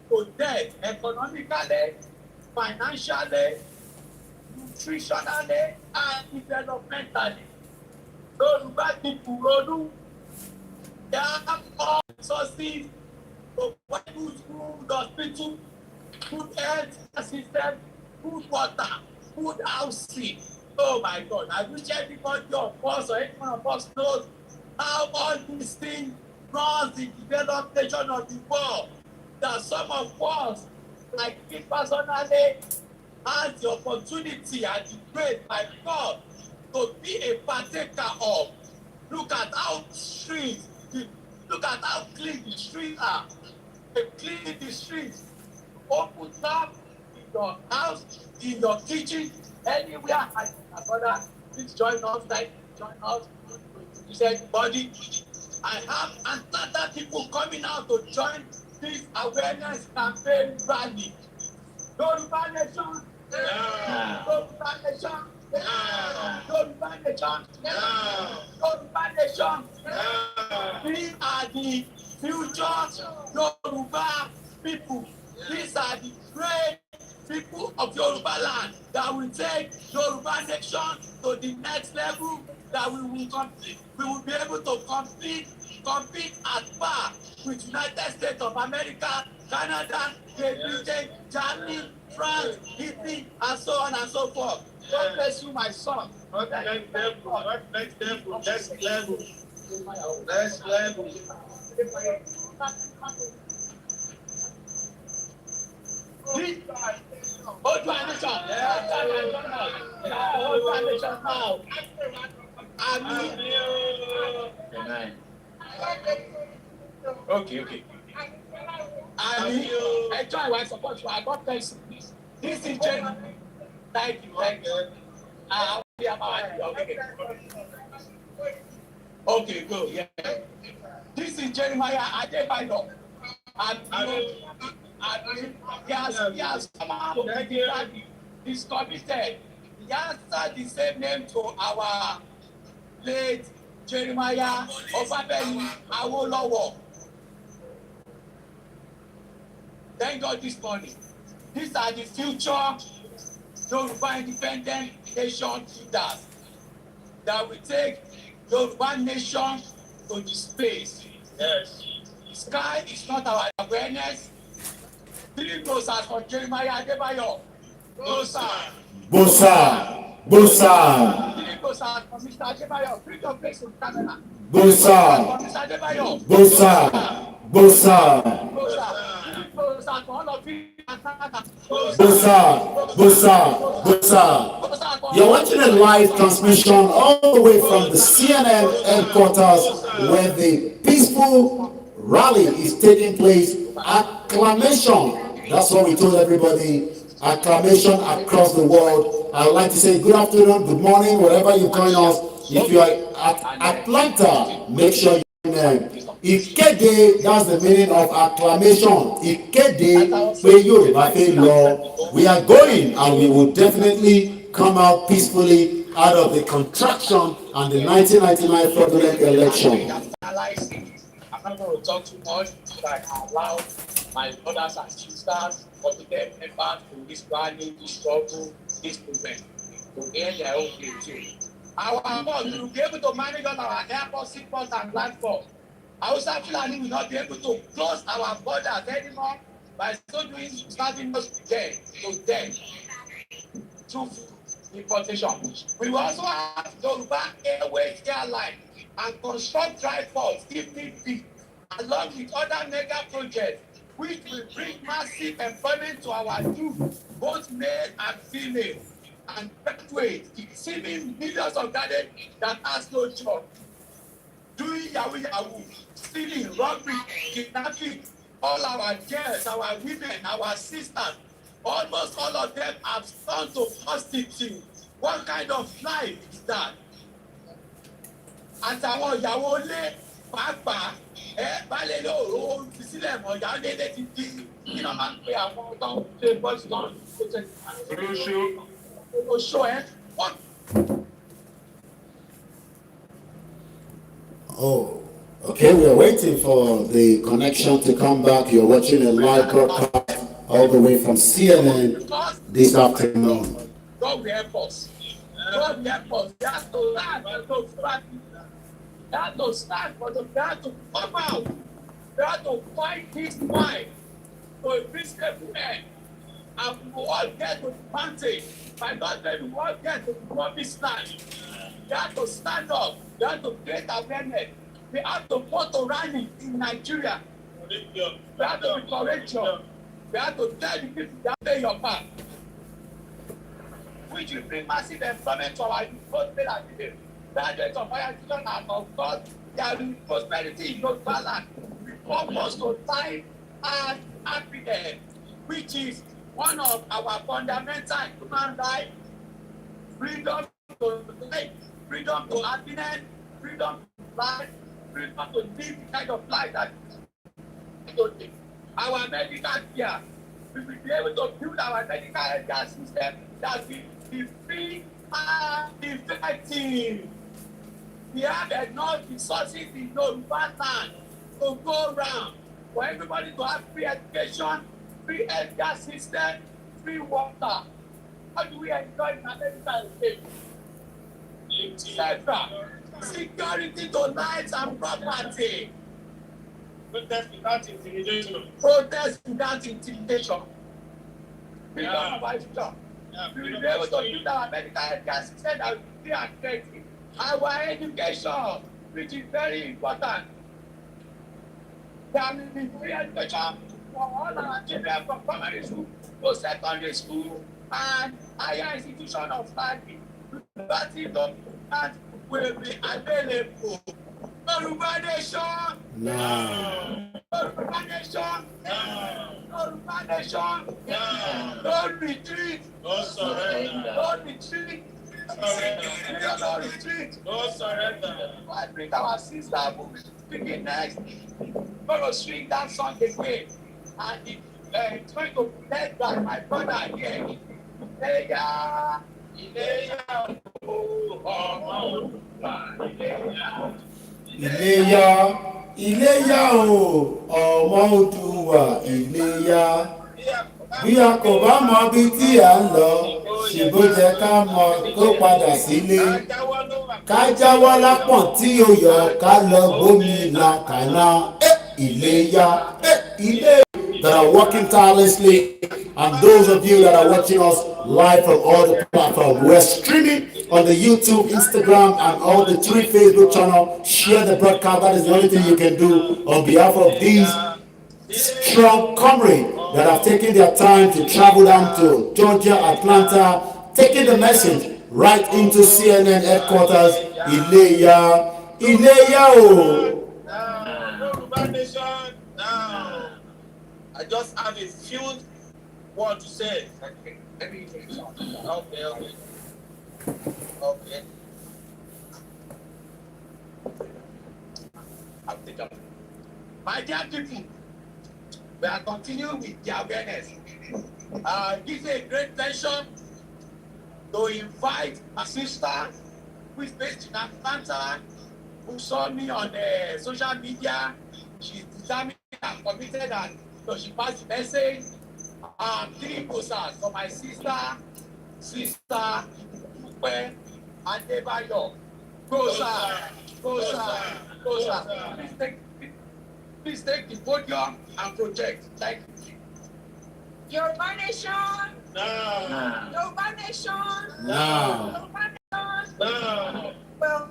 to death economically, financially, nutritionally, and developmentally. Yoruba people ronú, they have all resources to provide good food, hospital, good health system, good water, good housing. Oh my God, I wish everybody of us or any one of us knows how all these things runs the developed nation of the world. That some of us, like me personally, has the opportunity and the grace by God to be a partaker of. Look at how streets, look at how clean the streets are. They clean the streets. Open up in your house, in your kitchen, anywhere. My brother, please join us, like, join us. You said, body. I have another people coming out to join this awareness campaign rally. Yoruba nation. Yeah. Yoruba nation. Yeah. Yoruba nation. Yeah. Yoruba nation. Yeah. We are the future Yoruba people. These are the great people of Yoruba land that will take Yoruba nation to the next level, that we will compete. We will be able to compete at par with United States of America, Canada, Great Britain, Germany, France, Italy, and so on and so forth. God bless you, my son. Not next level, next level. Next level. Oduwa nation. Oduwa nation now. Amen. Amen. Okay. And I try to support you. I got person. This is Jerry. Thank you. Okay, go. Yeah. This is Jeremiah Adebayo. And he has somehow he's committed. He answered the same name to our late Jeremiah Obabemi Awolowo. Thank God this morning. These are the future Yoruba independent nation leaders that will take Yoruba nation to the space. Yes. Sky is not our awareness. 3 goes as for Jeremiah Adebayo. Bosa. 3 goes as for Mr. Adebayo. Bring your face to camera. Bosa. Mr. Adebayo. Bosa. 3 goes as for all of you. Bosa. You're watching a live transmission all the way from the CNN headquarters where the peaceful rally is taking place. Acclamation. That's what we told everybody. Acclamation across the world. I would like to say good afternoon, good morning, wherever you join us. If you are at Atlanta, make sure you know. Ìkéde, that's the meaning of acclamation. Ìkéde pé Yorùbá fẹ́ lọ. We are going and we will definitely come out peacefully out of the contraction and the 1999 fraudulent election. I'm not going to talk too much, but I allow my brothers and sisters, committed members to this rally, this struggle, this movement to earn their own game too. Our board will be able to manage all our airport, seaports, and platforms. Hausa Fulani will not be able to close our borders anymore by so doing starting us again to them through deportation. We will also have Yoruba Airways airline and construct dry ports if need be, along with other mega projects which will bring massive employment to our youth, both male and female, and graduate, receiving millions of graduates that has no job, doing yahoo, stealing, robbery, kidnapping. All our girls, our women, our sisters, almost all of them have turned to prostitutes. What kind of life is that? Àtàwọn ìyàwó ilé pàápàá balẹ̀ lóòrò sílẹ̀ mọ̀ ìyá lédè ti di kí náà máa ń pe àwọn tó ń ṣe bọ́ọ̀sì náà tó ṣe oṣù Oh, okay. We are waiting for the connection to come back. You're watching a live broadcast all the way from CNN this afternoon. God will help us. God will help us. They have to learn to practice. They have to stand for them. They have to come out. They have to fight this fight for a peaceful end. And we will all get to the mountain. By God's grace, we will all get to the promised land. They have to stand up. They have to create awareness. We have to photo rally in Nigeria. We have to be courageous. We have to tell the people that pay your part, which will bring massive employment to our youth, both male and female. Graduates of higher education and of God, there will be prosperity in those land. We purpose to time and happiness, which is one of our fundamental human rights: freedom to life, freedom to happiness, freedom to life, freedom to live the kind of life that our medical care, we will be able to build our medical health system that will be free and effective. We have enough resources in Yoruba land to go around for everybody to have free education, free healthcare system, free water. How do we enjoy in America? Etc. Security to lives and property. Protest without intimidation. Protest without intimidation. We don't fight job. We will be able to build our medical healthcare system that will be accredited. Our education, which is very important. There will be free education for all our children from primary school to secondary school and higher institution of study. University documents will be available. Yoruba nation. Now. Yoruba nation. Yoruba nation. Don't retreat. No surrender. Don't retreat. No retreat. No surrender. I bring our sister speaking next. We're going to swing that song again. And it's going to be led by my brother here. Iléyá, Iléyá, ọmọ Olúwa, Iléyá. Iléyá o ọmọ Oòduà Iléyá bí a kò bá mọ bí tí à ń lọ ṣèbó jẹ́ ká mọ kó padà sílé ká jáwọ́ lápọ̀n tí ó yọ ká lọ gbómi làkàná Iléyá Ilé. That are working tirelessly, and those of you that are watching us live from all the platforms. We're streaming on the YouTube, Instagram, and all the 3 Facebook channels. Share the broadcast. That is the only thing you can do on behalf of these strong comrades that have taken their time to travel down to Georgia, Atlanta, taking the message right into CNN headquarters. Iléyá, Iléyá o. Yoruba nation. Now. I just have a few words to say. Okay, let me finish on. Okay. I'll take up. My dear people, we are continuing with the awareness. This is a great pleasure to invite my sister who is based in Atlanta, who saw me on social media. She's determined and committed, and so she passed the message. 3 posters for my sister Upe Adebayo. Go, sir. Please take the podium and project. Thank you. Yoruba nation. Now. Yoruba nation. Now. Yoruba nation. Now. Well,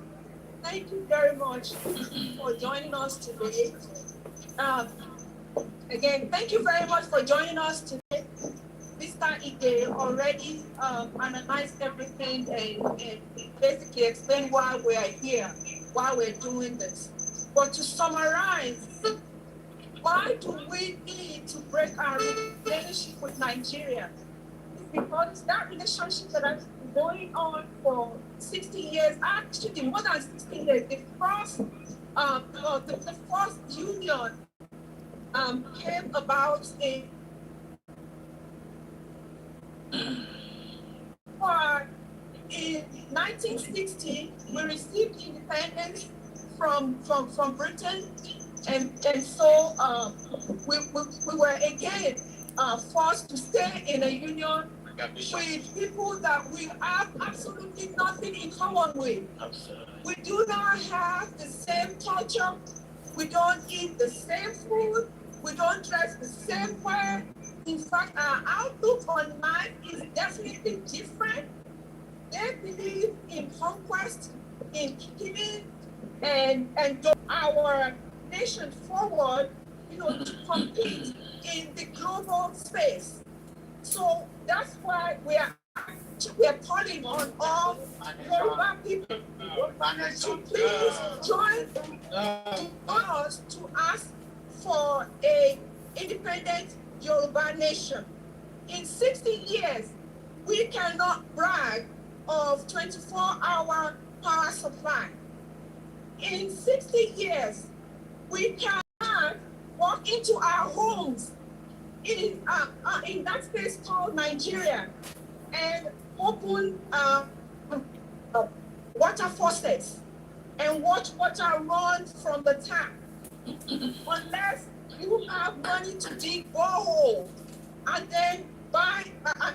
thank you very much for joining us today. Again, thank you very much for joining us today. Mr. Ige already analyzed everything and basically explained why we are here, why we're doing this. But to summarize, why do we need to break our relationship with Nigeria? Because that relationship that has been going on for 60 years, actually more than 60 years, the first union came about in 1960. We received independence from Britain, and so we were again forced to stay in a union with people that we have absolutely nothing in common with. We do not have the same culture. We don't eat the same food. We don't dress the same way. In fact, our outlook on life is definitely different. They believe in conquest, in killing, and our nation forward, to compete in the global space. So that's why we are calling on all Yoruba people to please join us to ask for a independent Yoruba nation. In 60 years, we cannot brag of 24-hour power supply. In 60 years, we cannot walk into our homes in that space called Nigeria and open water faucets and watch water run from the tap unless you have money to dig borehole and then buy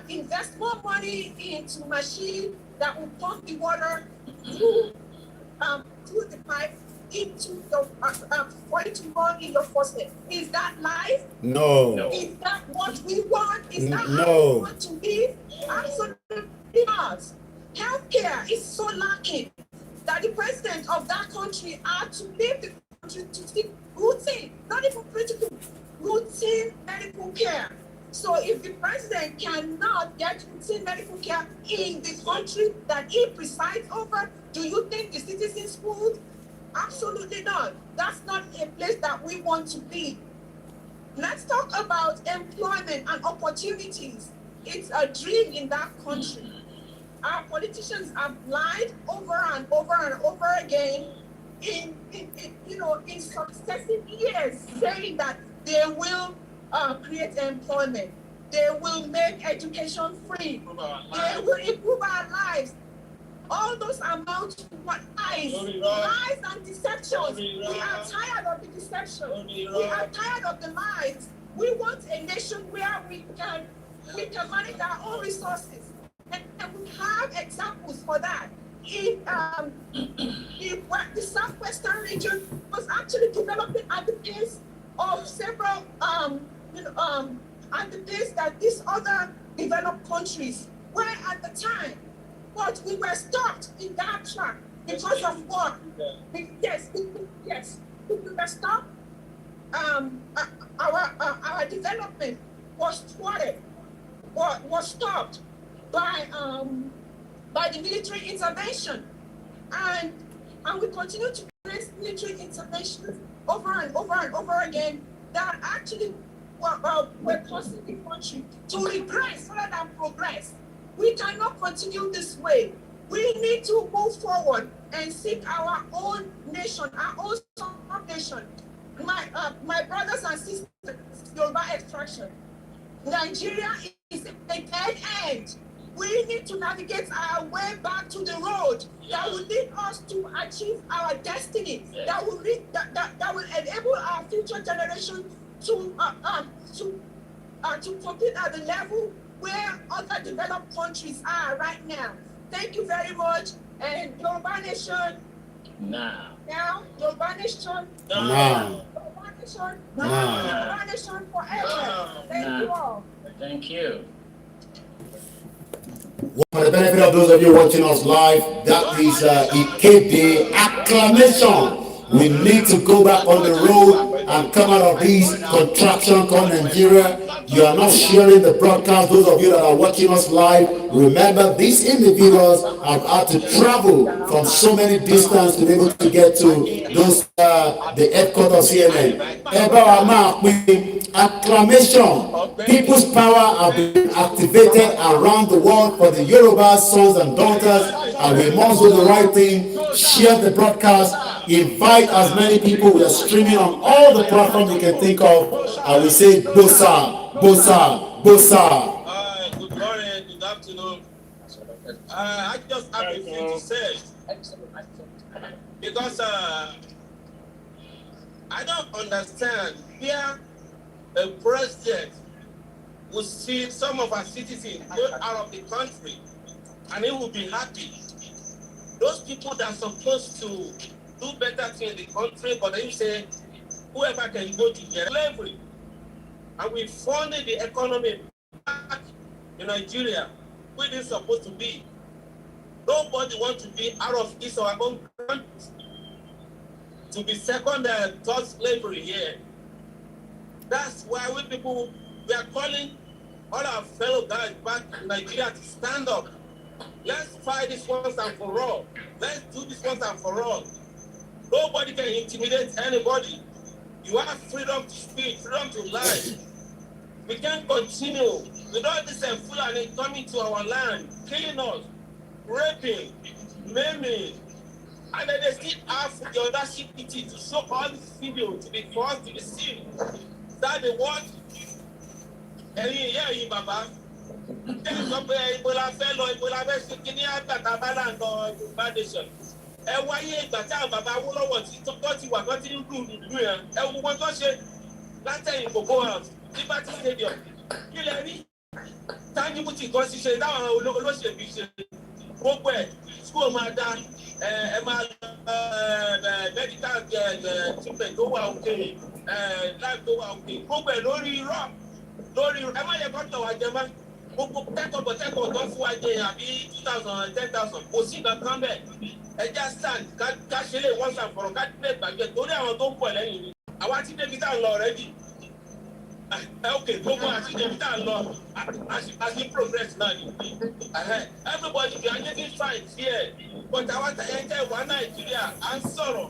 invest more money into machine that will pump the water through the pipe into the for it to run in your faucet. Is that life? No. Is that what we want? Is that No. how we want to live? Absolutely not. Healthcare is so lacking that the president of that country had to leave the country to seek routine, not even critical, routine medical care. So if the president cannot get routine medical care in the country that he presides over, do you think the citizens would? Absolutely not. That's not a place that we want to be. Let's talk about employment and opportunities. It's a dream in that country. Our politicians have lied over and over and over again in successive years, saying that they will create employment, they will make education free, they will improve our lives. All those amount to what? Lies and deceptions. We are tired of the deception. We are tired of the lies. We want a nation where we can manage our own resources. And we have examples for that. The southwestern region was actually developing at the pace of several at the pace that these other developed countries were at the time. But we were stopped in that track because of war. Yes, we were stopped. Our development was thwarted, was stopped by the military intervention, and we continue to face military interventions over and over and over again that actually were causing the country to regress rather than progress. We cannot continue this way. We need to move forward and seek our own nation, our own nation. My brothers and sisters, Yoruba extraction. Nigeria is a dead end. We need to navigate our way back to the road that will lead us to achieve our destiny, that will enable our future generation to compete at the level where other developed countries are right now. Thank you very much. And Yoruba Nation. Now. Yoruba Nation. Now. Yoruba Nation. Now. Yoruba Nation forever. Thank you all. Thank you. For the benefit of those of you watching us live, that is Ikede acclamation. We need to go back on the road and come out of this contraction called Nigeria. You are not sharing the broadcast. Those of you that are watching us live, remember these individuals have had to travel from so many distance to be able to get to those the headquarters CNN. Acclamation. People's power have been activated around the world for the Yoruba sons and daughters, and we must do the right thing. Share the broadcast. Invite as many people. We are streaming on all the platforms you can think of, and we say Bosa, Bosa, Bosa. Good morning, good afternoon. I just have a few to say because I don't understand where a president will see some of our citizens go out of the country and he will be happy. Those people that are supposed to do better things in the country, but then you say whoever can go to their slavery, and we funded the economy back in Nigeria, where it's supposed to be. Nobody wants to be out of this our own country to be second and third slavery here. That's why we are calling all our fellow guys back in Nigeria to stand up. Let's fight this once and for all. Let's do this once and for all. Nobody can intimidate anybody. You have freedom to speak, freedom to lie. We can't continue with all this Fulani coming to our land, killing us, raping, maiming, and then they still have the audacity to show all this video to be forced to be seen. That the what? Yeah, Baba. Ẹ wáyé ìgbà tí àwọn bàbá Awólọ́wọ̀ tí tó ti wà tó ti ń dùn dùn yẹn ẹ wo wọn tó ṣe látẹ̀yìn Cocoa House Liberty Stadium kí lẹ rí tangibuti kan ṣiṣẹ́ táwọn olóṣèlú ṣe gbogbo ẹ̀ school máa dá ẹ máa medical treatment tó wà òkè life tó wà òkè gbogbo ẹ̀ lórí irọ́ ẹ má yẹ kó tọ̀ wá jẹ mọ́ gbogbo tẹ́kọ̀ọ́ tó fún wa jẹ àbí 2,000 10,000 kò sí nǹkan bẹ́ẹ̀. Ẹja stand ká ṣe lè wọ́n ṣàfọ̀rọ̀ ká dé gbàgbé torí àwọn tó ń pọ̀ lẹ́yìn ni àwa tí débi tá à ń lọ rẹ́dì okay gbogbo àti débi tá à ń lọ àti progress náà ni everybody we are getting fight here but àwa ẹ̀jẹ̀ wà Nàìjíríà à ń sọ̀rọ̀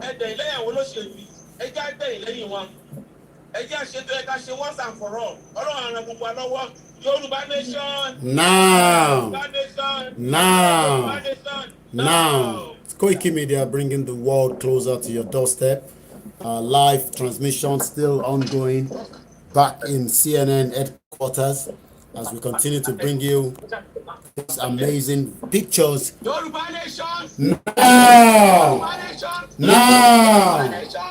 ẹ̀dẹ̀ ìlẹ́yàwó olóṣèlú ẹjẹ́ àgbẹ̀yìn lẹ́yìn wọn ẹjẹ́ àṣetò ẹ̀ka ṣe once and for all ọlọ́run àrùn gbogbo àlọ́wọ́ Yorùbá nation. Now. Yorùbá nation. Now. Yorùbá nation. Now. Koiki Media bringing the world closer to your doorstep. Live transmission still ongoing back in CNN headquarters as we continue to bring you these amazing pictures. Yoruba nation. Now. Yoruba nation. Now. Yoruba nation.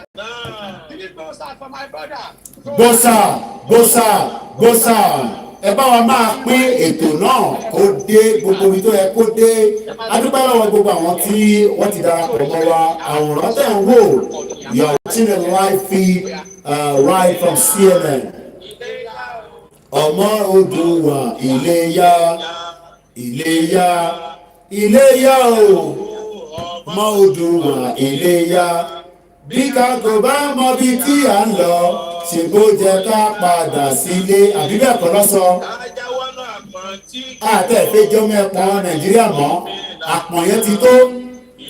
Give it bosa for my brother. Bosa, bosa, bosa. Ẹ bá wa máa pín ètò náà kó dé gbogbo ibi tó yẹ kó dé. A dúpẹ́ lọ́wọ́ gbogbo àwọn tí wọ́n ti darapọ̀ mọ́ wa. Àwòrán tẹ̀ ń wò. You are watching a live feed right from CNN. Ọmọ Oòduà Iléyá, Iléyá, Iléyá o. Ọmọ Oòduà Iléyá. Bí ká kò bá mọ bí tí à ń lọ, ṣe bó jẹ́ ká padà sílé. Àbí bẹ́ẹ̀ kọ́ lọ́sọ. Àtẹ̀fẹ́ jọmọ ẹ̀pọ̀n Nàìjíríà mọ́. Àpọ̀n yẹn ti tó.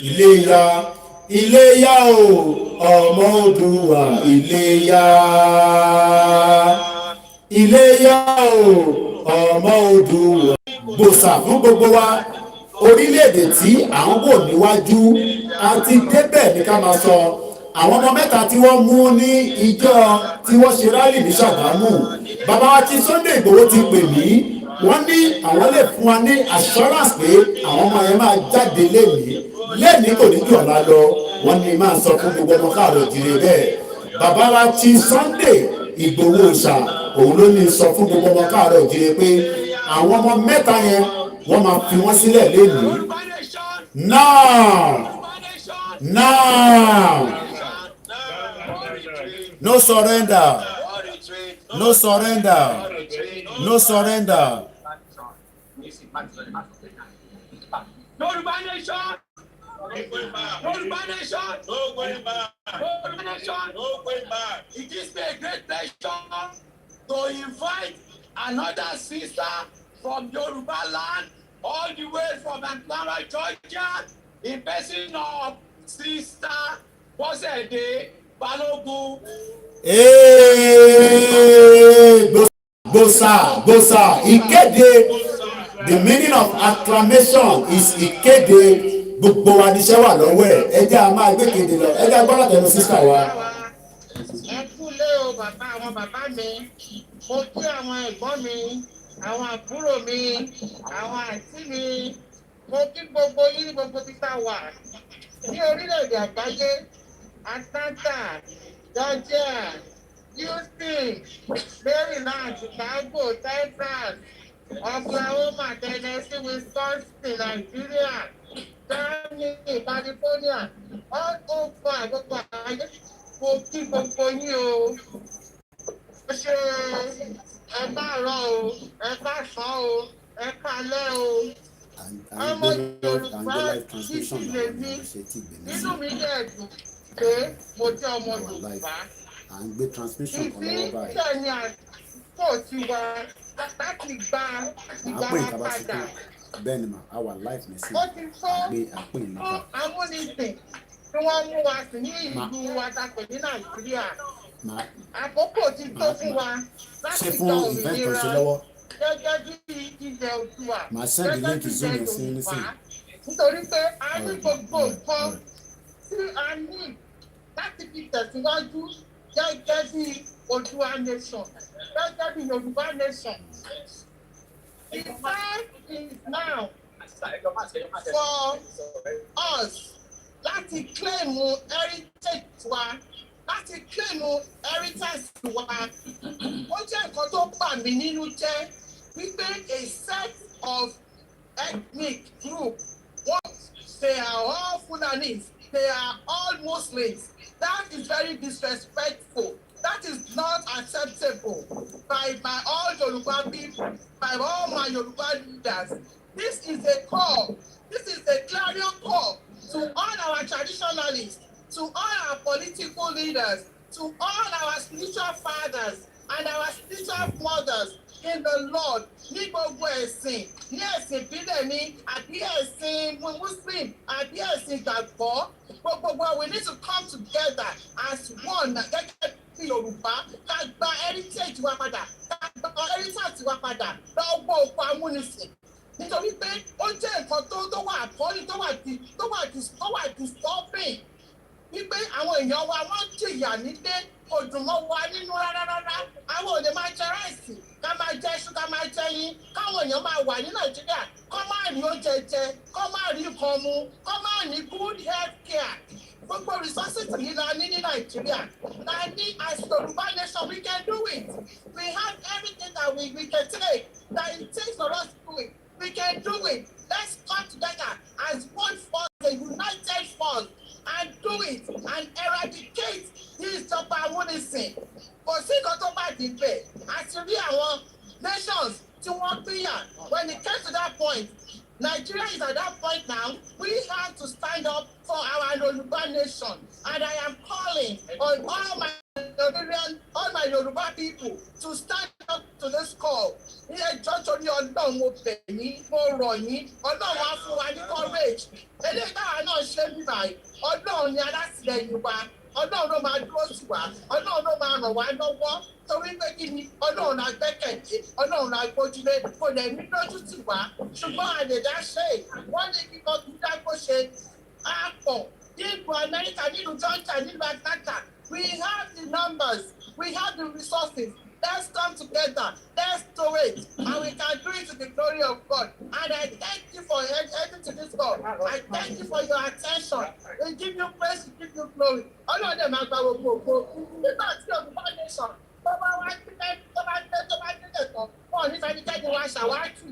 Iléyá, Iléyá o. Ọmọ Oòduà Iléyá. Iléyá o. Ọmọ Oòduà. Gbòsà fún gbogbo wa. Orílẹ̀-èdè tí à ń wò níwájú àti débẹ̀ ní ká máa sọ. Àwọn ọmọ mẹ́ta tí wọ́n mú ní ìjọ tí wọ́n ṣe rálì ní Ṣàgámù. Bàbá wa ti Sunday Ìgbòho ti pè mí. Wọ́n ní àwọn lè fún wa ní assurance pé àwọn ọmọ yẹn máa jáde lénìí. Lénìí kò ní jù ọ̀la lọ. Wọ́n ní máa sọ fún gbogbo ọmọ káàrọ̀ òjìrè bẹ́ẹ̀. Bàbá wa ti Sunday Ìgbòho ṣà òun ló ní sọ fún gbogbo ọmọ káàrọ̀ òjìrè pé àwọn ọmọ mẹ́ta yẹn wọ́n máa fi wọ́n sílẹ̀ lénìí. Now. Now. No surrender. No surrender. No surrender. Yoruba nation. Yoruba nation. No going back. Yoruba nation. No going back. It gives me a great pleasure to invite another sister from Yoruba land all the way from Atlanta, Georgia, in person of Sister Bosede Balogun. Bosa, Bosa, Ìkéde. The meaning of acclamation is ìkéde. Gbogbo wa níṣẹ́ wà lọ́wọ́ ẹ̀. Ẹ jẹ́ a máa gbé kéde lọ. Ẹ jẹ́ agbára tẹnu sísá wa. Ẹ kúlé o bàbá àwọn bàbá mi. Mo kí àwọn ẹ̀gbọ́n mi, àwọn àbúrò mi, àwọn àǹtí mi. Mo kí gbogbo yín ní gbogbo títà wà. Ní orílẹ̀-èdè àgbáyé, Atlanta, Georgia, Houston, Maryland, Chicago, Texas, Oklahoma, Tennessee, Wisconsin, Nigeria, Germany, California, all over gbogbo àgbáyé. Mo kí gbogbo yín o. Ṣé ẹ káàárọ̀ o, ẹ káàsán o, ẹ káalẹ́ o. Ọmọ Yorùbá títí lè ní nínú mi dẹ̀ dùn pé mo jẹ́ ọmọ Yorùbá. Ìfí tẹ̀ ní àkókò tiwa láti gba ìgbà wa padà. Ó ti tó fún amúnisìn tí wọ́n mú wa sí ní ìlú wa tapẹ̀ ní Nàìjíríà. Àkókò ti tó fún wa láti gba òmìnira gẹ́gẹ́ bí ilẹ̀ Oòduà gẹ́gẹ́ bí ilẹ̀ Yorùbá nítorí pé a ní gbogbo nǹkan tí a ní láti fi tẹ̀síwájú gẹ́gẹ́ bí Oòduà nation gẹ́gẹ́ bí Yorùbá nation. The time is now for us láti claim heritage wa. Láti claim heritage wa, ó jẹ́ nǹkan tó bà mí nínú jẹ́ wípé a set of ethnic group, they are all Fulanis, they are all Muslims. That is very disrespectful. That is not acceptable by all Yoruba people, by all my Yoruba leaders. This is a call, this is a clarion call to all our traditionalists, to all our political leaders, to all our spiritual fathers and our spiritual mothers in the Lord. Ní gbogbo ẹ̀sìn, ní ẹ̀sìn ìbílẹ̀ ni, àbí ẹ̀sìn Muslim, àbí ẹ̀sìn ìgbàgbọ́, But we need to come together as one. Yoruba ká gba heritage wa padà ká gba heritage wa padà lọ́wọ́ òkú amúnisìn nítorí pé ó jẹ́ nǹkan tó wà àkọ́lé tó wà disturbing wípé àwọn èèyàn wa wọ́n jìyà nílé òdùnmọ́ wa nínú rárá àwọn ò lè máa jẹ ráìsì ká máa jẹ iṣu ká máa jẹ yín káwọn èèyàn máa wà ní Nàìjíríà kọ́ máa rí oúnjẹ jẹ kọ́ máa rí nǹkan mu kọ́ máa ní good health care. Gbogbo resources yìí la ní Nàìjíríà. Na ní as Yoruba nation we can do it. We have everything that we can take that it takes for us to do it. We can do it. Let's come together as one force, a united force, and do it and eradicate this Yorubanism. Kò sí nǹkan tó bá dì bẹ́ẹ̀. Àti rí àwọn nations tí wọ́n pínyà. When it came to that point, Nigeria is at that point now. We have to stand up for our Yoruba nation. And I am calling on all my Yoruba people to stand up to this call. Ilé ẹjọ́ torí Ọlọ́run mo bẹ̀ yín, mo rọ̀ yín, Ọlọ́run á fún wa ní courage. Eléyìí táwa náà ṣe bí báyìí, Ọlọ́run ni alátìlẹyìn wa, Ọlọ́run ló máa dúró sí wa, Ọlọ́run ló máa ràn wá lọ́wọ́. Torí pé kí ni Ọlọ́run la gbẹ́kẹ̀lé, Ọlọ́run la gbójúlé, kò lè ní lójú tì wá. Ṣùgbọ́n àdèdá ṣe wọ́n ní kíkọ́ kí dágbó ṣe àpọ̀ nílùú Amẹ́ríkà, nílùú Georgia, nílùú Atlanta. We have the numbers, we have the resources. Let's come together, let's do it, and we can do it to the glory of God. And I thank you for heading to this call. I thank you for your attention. We give you praise, we give you glory. Ọlọ́run dẹ̀ máa gba gbogbo ògo. Nígbà tí Yorùbá nation tó bá wá sílẹ̀ tó bá délẹ̀ tán, wọn ò ní fẹ́ ní kẹ́ni wá ṣàwátì.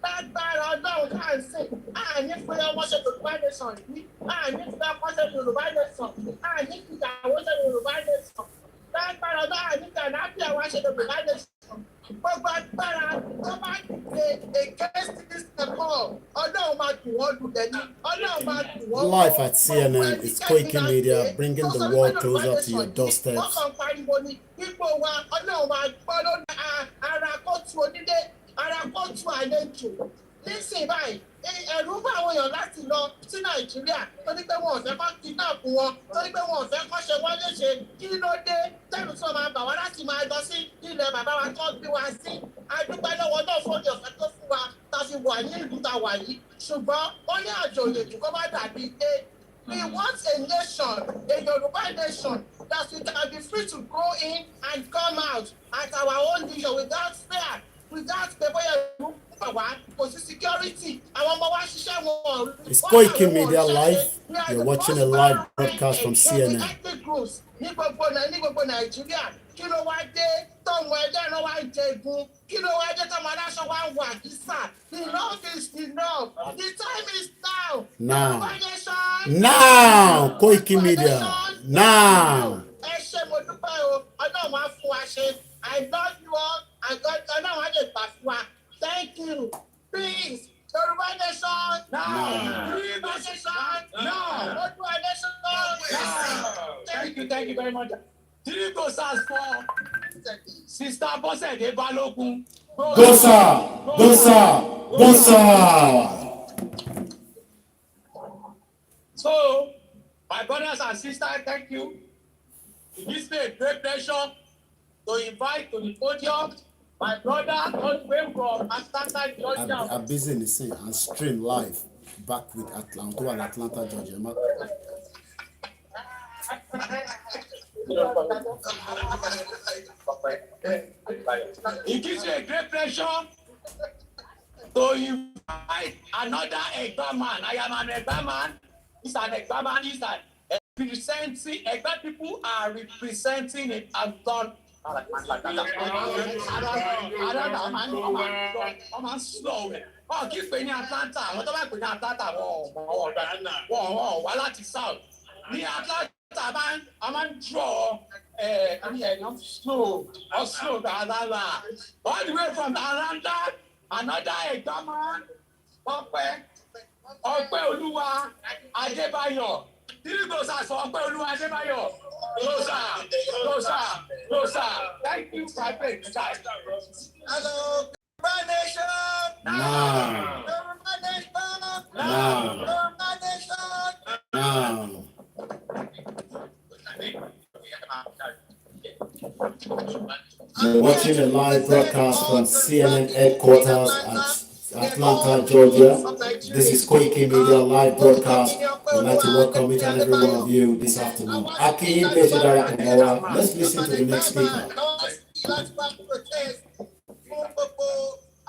Lágbára Ọlọ́run ká ń sìn, àní pé ọmọ ṣe Yorùbá nation yìí, àní pé ọmọ ṣe Yorùbá nation, àní pé ìyàwó ṣe Yorùbá nation. Lágbára Ọlọ́run àní pé àlàáfíà wá ṣe Yorùbá nation. Gbogbo agbára tó bá dìde against this call, Ọlọ́run máa dùn wọ́n lulẹ̀ ní. Ọlọ́run máa dùn wọ́n. Live at CNN, it's Koiki Media, bringing the world closer to your doorsteps. Wọ́n kàn pariwo ní ipò wa, Ọlọ́run máa gbọ́ lórí ara kóòtù onílé, ara kóòtù àlejò. Nísìnyí báyìí, ẹ̀rù bá àwọn èèyàn láti lọ sí Nàìjíríà torí pé wọn ò fẹ́ kọ́ kidnap wọn, torí pé wọn ò fẹ́ kọ́ ṣe wọ́n léṣe. Kí ló dé? Tẹ́lù tí wọ́n máa bà wá láti máa lọ sí ilẹ̀ bàbá wa tó gbé wa sí. A dúpẹ́ lọ́wọ́ náà fún òye ọ̀fẹ́ tó fún wa tá a fi wà ní ìlú tá a wà yìí. Ṣùgbọ́n ó ní àjò òyìnbó kó má dàbí pé we want a nation, a Yoruba nation, that we can be free to go in and come out at our own leisure without fear, without the way kò sí security. Àwọn ọmọ wa ṣiṣẹ́ wọn. It's Koiki Media Live. You're watching a live broadcast from CNN. Ní gbogbo Nàìjíríà, kí ló wá dé tọ́mọ ẹlẹ́ran wá ń jẹgun? Kí ló wá dé tọ́mọ aláṣọ wá ń wà kísà? Enough is enough. The time is now. Now, Koiki Media. Now. Ẹ ṣé mo dúpẹ́ o, Ọlọ́run á fún wa ṣe. I love you all. Ọlọ́run á lè gbà fún wa. Thank you. Peace. Yoruba nation. Now. Yoruba nation. Now. Yoruba nation. Now. Thank you very much. Three go SARS for Sister Bosede Balogun. Gosa. So, my brothers and sisters, thank you. It gives me a great pleasure to invite to the podium my brother all the way from Atlanta, Georgia. I'm busy in the scene and stream live back with Atlanta, Georgia. It gives me a great pleasure to invite another Egba man. I am an Egba man. He's an Egba man. He's an representing Egba people are representing it and done. I'm slow. Oh, keep playing Atlanta. What about playing Atlanta? Why not South? The Atlanta man, I'm draw. I'm slow. I'm slow. All the way from Atlanta, another Egbaman, Ope Oluwa Adebayo. Three goes as for Ope Oluwa Adebayo. Closer. Thank you, my friend. Hello, Yoruba Nation. Now. Yoruba Nation. Now. Yoruba Nation. Now. You're watching a live broadcast from CNN headquarters at Atlanta, Georgia. This is Koiki Media live broadcast. We'd like to welcome each and every one of you this afternoon. Aki Bechidara Kamowa. Let's listen to the next speaker.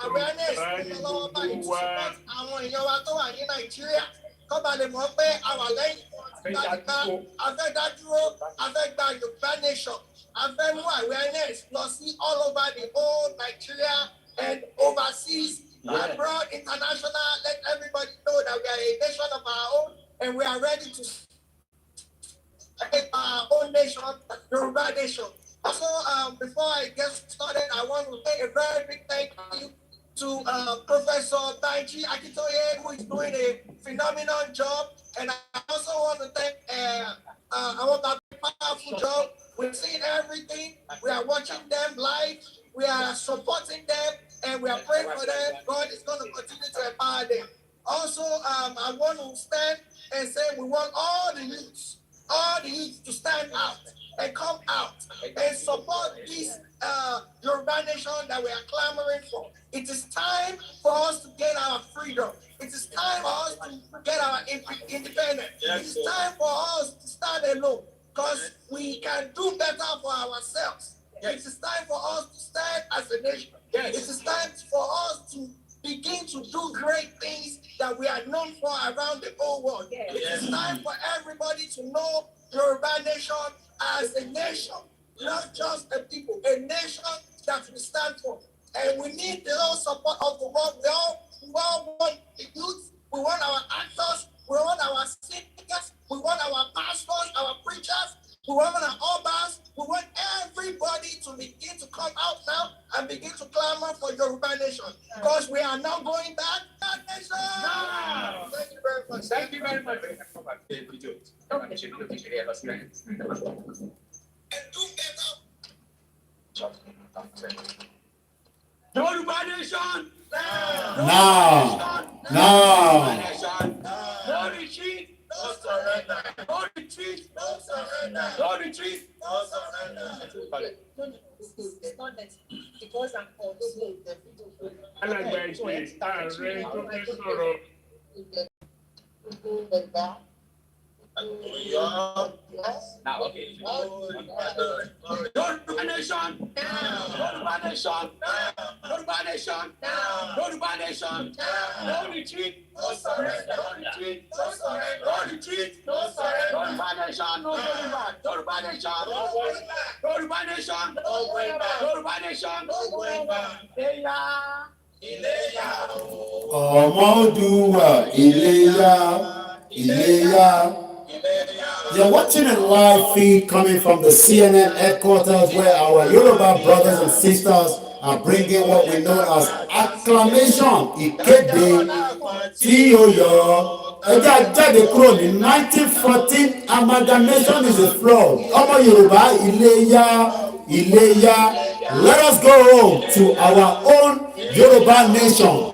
Awareness lọ́wọ́ báyìí to support àwọn èèyàn wa tó wà ní Nàìjíríà kọ́ ba lè mọ̀ pé àwa lẹ́yìn afẹ́dádúró afẹ́gba Yorùbá nation afẹ́mú awareness lọ sí all over the whole Nigeria and overseas abroad international. Let everybody know that we are a nation of our own and we are ready to our own nation, Yoruba nation. Also, before I get started, I want to say a very big thank you to Professor Banji Akitoye, who is doing a phenomenal job. And I also want to thank our powerful job. We've seen everything. We are watching them live. We are supporting them. And we are praying for them. God is going to continue to empower them. Also, I want to stand and say we want all the youths to stand out and come out and support this Yoruba nation that we are clamoring for. It is time for us to get our freedom. It is time for us to get our independence. It is time for us to stand alone because we can do better for ourselves. It is time for us to stand as a nation. It is time for us to begin to do great things that we are known for around the whole world. It is time for everybody to know Yoruba nation as a nation, not just a people, a nation that we stand for. And we need the whole support of the world. We all want the youth, we want our actors, we want our singers, we want our pastors, our preachers, we want our obas, we want everybody to begin to come out now and begin to clamor for Yoruba nation. Because we are not going back. That nation! No. Thank you very much. Thank you very much. Yoruba nation! Now. No retreat, no surrender. No retreat, no surrender. No retreat, no surrender. It's not that because I'm on slave. Now, okay. Yoruba nation! Yoruba nation! Yoruba nation! Yoruba nation! No retreat, no surrender. No retreat, no surrender. No retreat, no surrender. Yoruba nation, no going back. Yoruba nation, no going back. Yoruba nation, no going back. Yoruba nation, no going back. Iléyá. Ọmọdúnwà Iléyá. You're watching a live feed coming from the CNN headquarters where our Yoruba brothers and sisters are bringing what we know as acclamation. Ìkéde tí ó yọ. Ẹja jáde kúrò ní 1914 amalgamation is a fraud. Ọmọ Yorùbá Iléyá. Let us go home to our own Yoruba nation.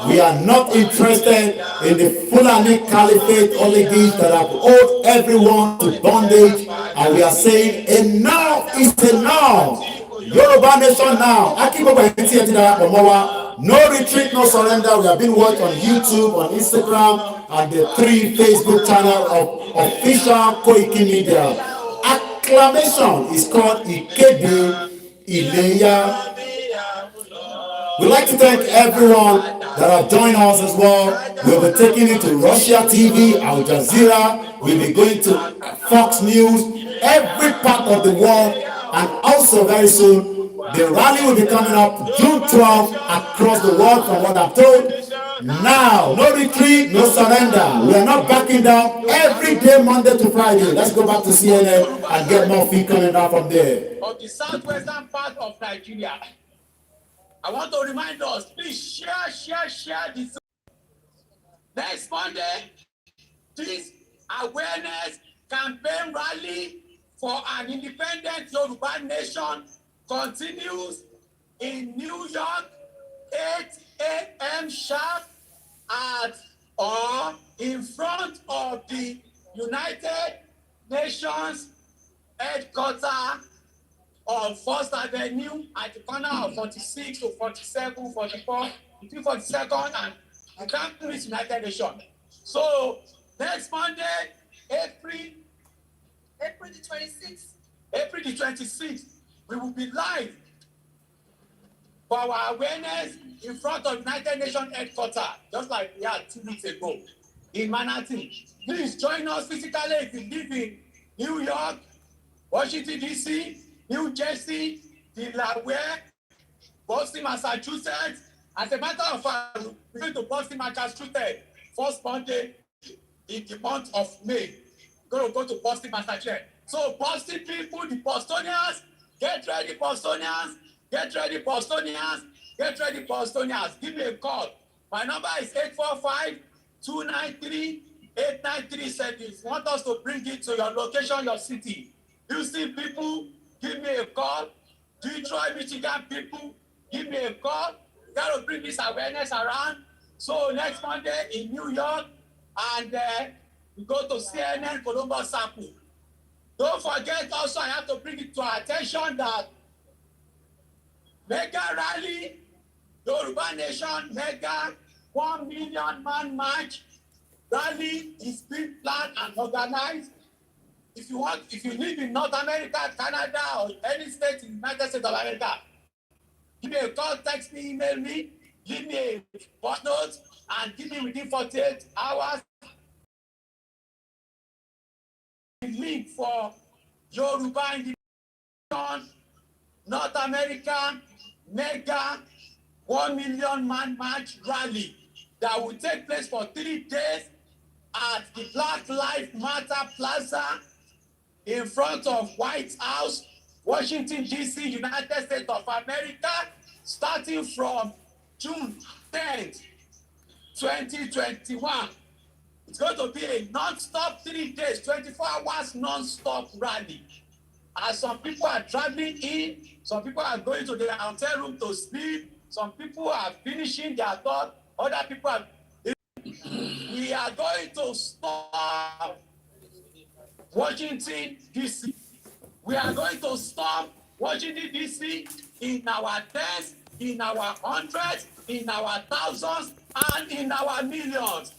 We are not interested in the Fulani Caliphate oligarchs that have owed everyone to bondage, and we are saying enough is enough. Yoruba nation now. No retreat, no surrender. We have been watched on YouTube, on Instagram, and the 3 Facebook channels of official Koiki Media. Acclamation is called Ikede Ileya. We'd like to thank everyone that have joined us as well. We'll be taking it to Russia TV, Al Jazeera. We'll be going to Fox News, every part of the world, and also very soon, the rally will be coming up June 12th across the world from what I'm told. Now, no retreat, no surrender. We are not backing down every day, Monday to Friday. Let's go back to CNN and get more feed coming down from there. Of the southwestern part of Nigeria. I want to remind us, please share this. Next Monday, this awareness campaign rally for an independent Yoruba nation continues in New York, 8 a.m. sharp or in front of the United Nations headquarters on First Avenue at the corner of 46 to 47, 44, between 42nd and you can't miss United Nations. So next Monday, April the 26th. April the 26th, we will be live for our awareness in front of United Nations headquarters, just like we had 2 weeks ago in Manhattan. Please join us physically if you live in New York, Washington, D.C., New Jersey, Delaware, Boston, Massachusetts. As a matter of fact, we're going to Boston, Massachusetts, first Monday in the month of May. We're going to go to Boston, Massachusetts. So, Boston people, the Bostonians, get ready, Bostonians, get ready, Bostonians, get ready, Bostonians. Give me a call. My number is 845-293-8937. If you want us to bring it to your location, your city. Houston people, give me a call. Detroit, Michigan people, give me a call. You got to bring this awareness around. So next Monday in New York, and we go to CNN Columbus Sample. Don't forget also, I have to bring it to our attention that mega rally, Yoruba Nation mega 1 million man march rally is being planned and organized. If you live in North America, Canada, or any state in the United States of America, give me a call, text me, email me, give me a voice note, and give me within 48 hours the link for Yoruba in the North American mega 1 million man march rally that will take place for 3 days at the Black Lives Matter Plaza in front of White House, Washington, D.C., United States of America, starting from June 10th, 2021. It's going to be a non-stop 3 days, 24 hours non-stop rally. As some people are traveling in, some people are going to their hotel room to sleep, some people are finishing their thought, other people are... We are going to stop Washington, D.C. We are going to stop Washington, D.C. in our tens, in our hundreds, in our thousands, and in our millions.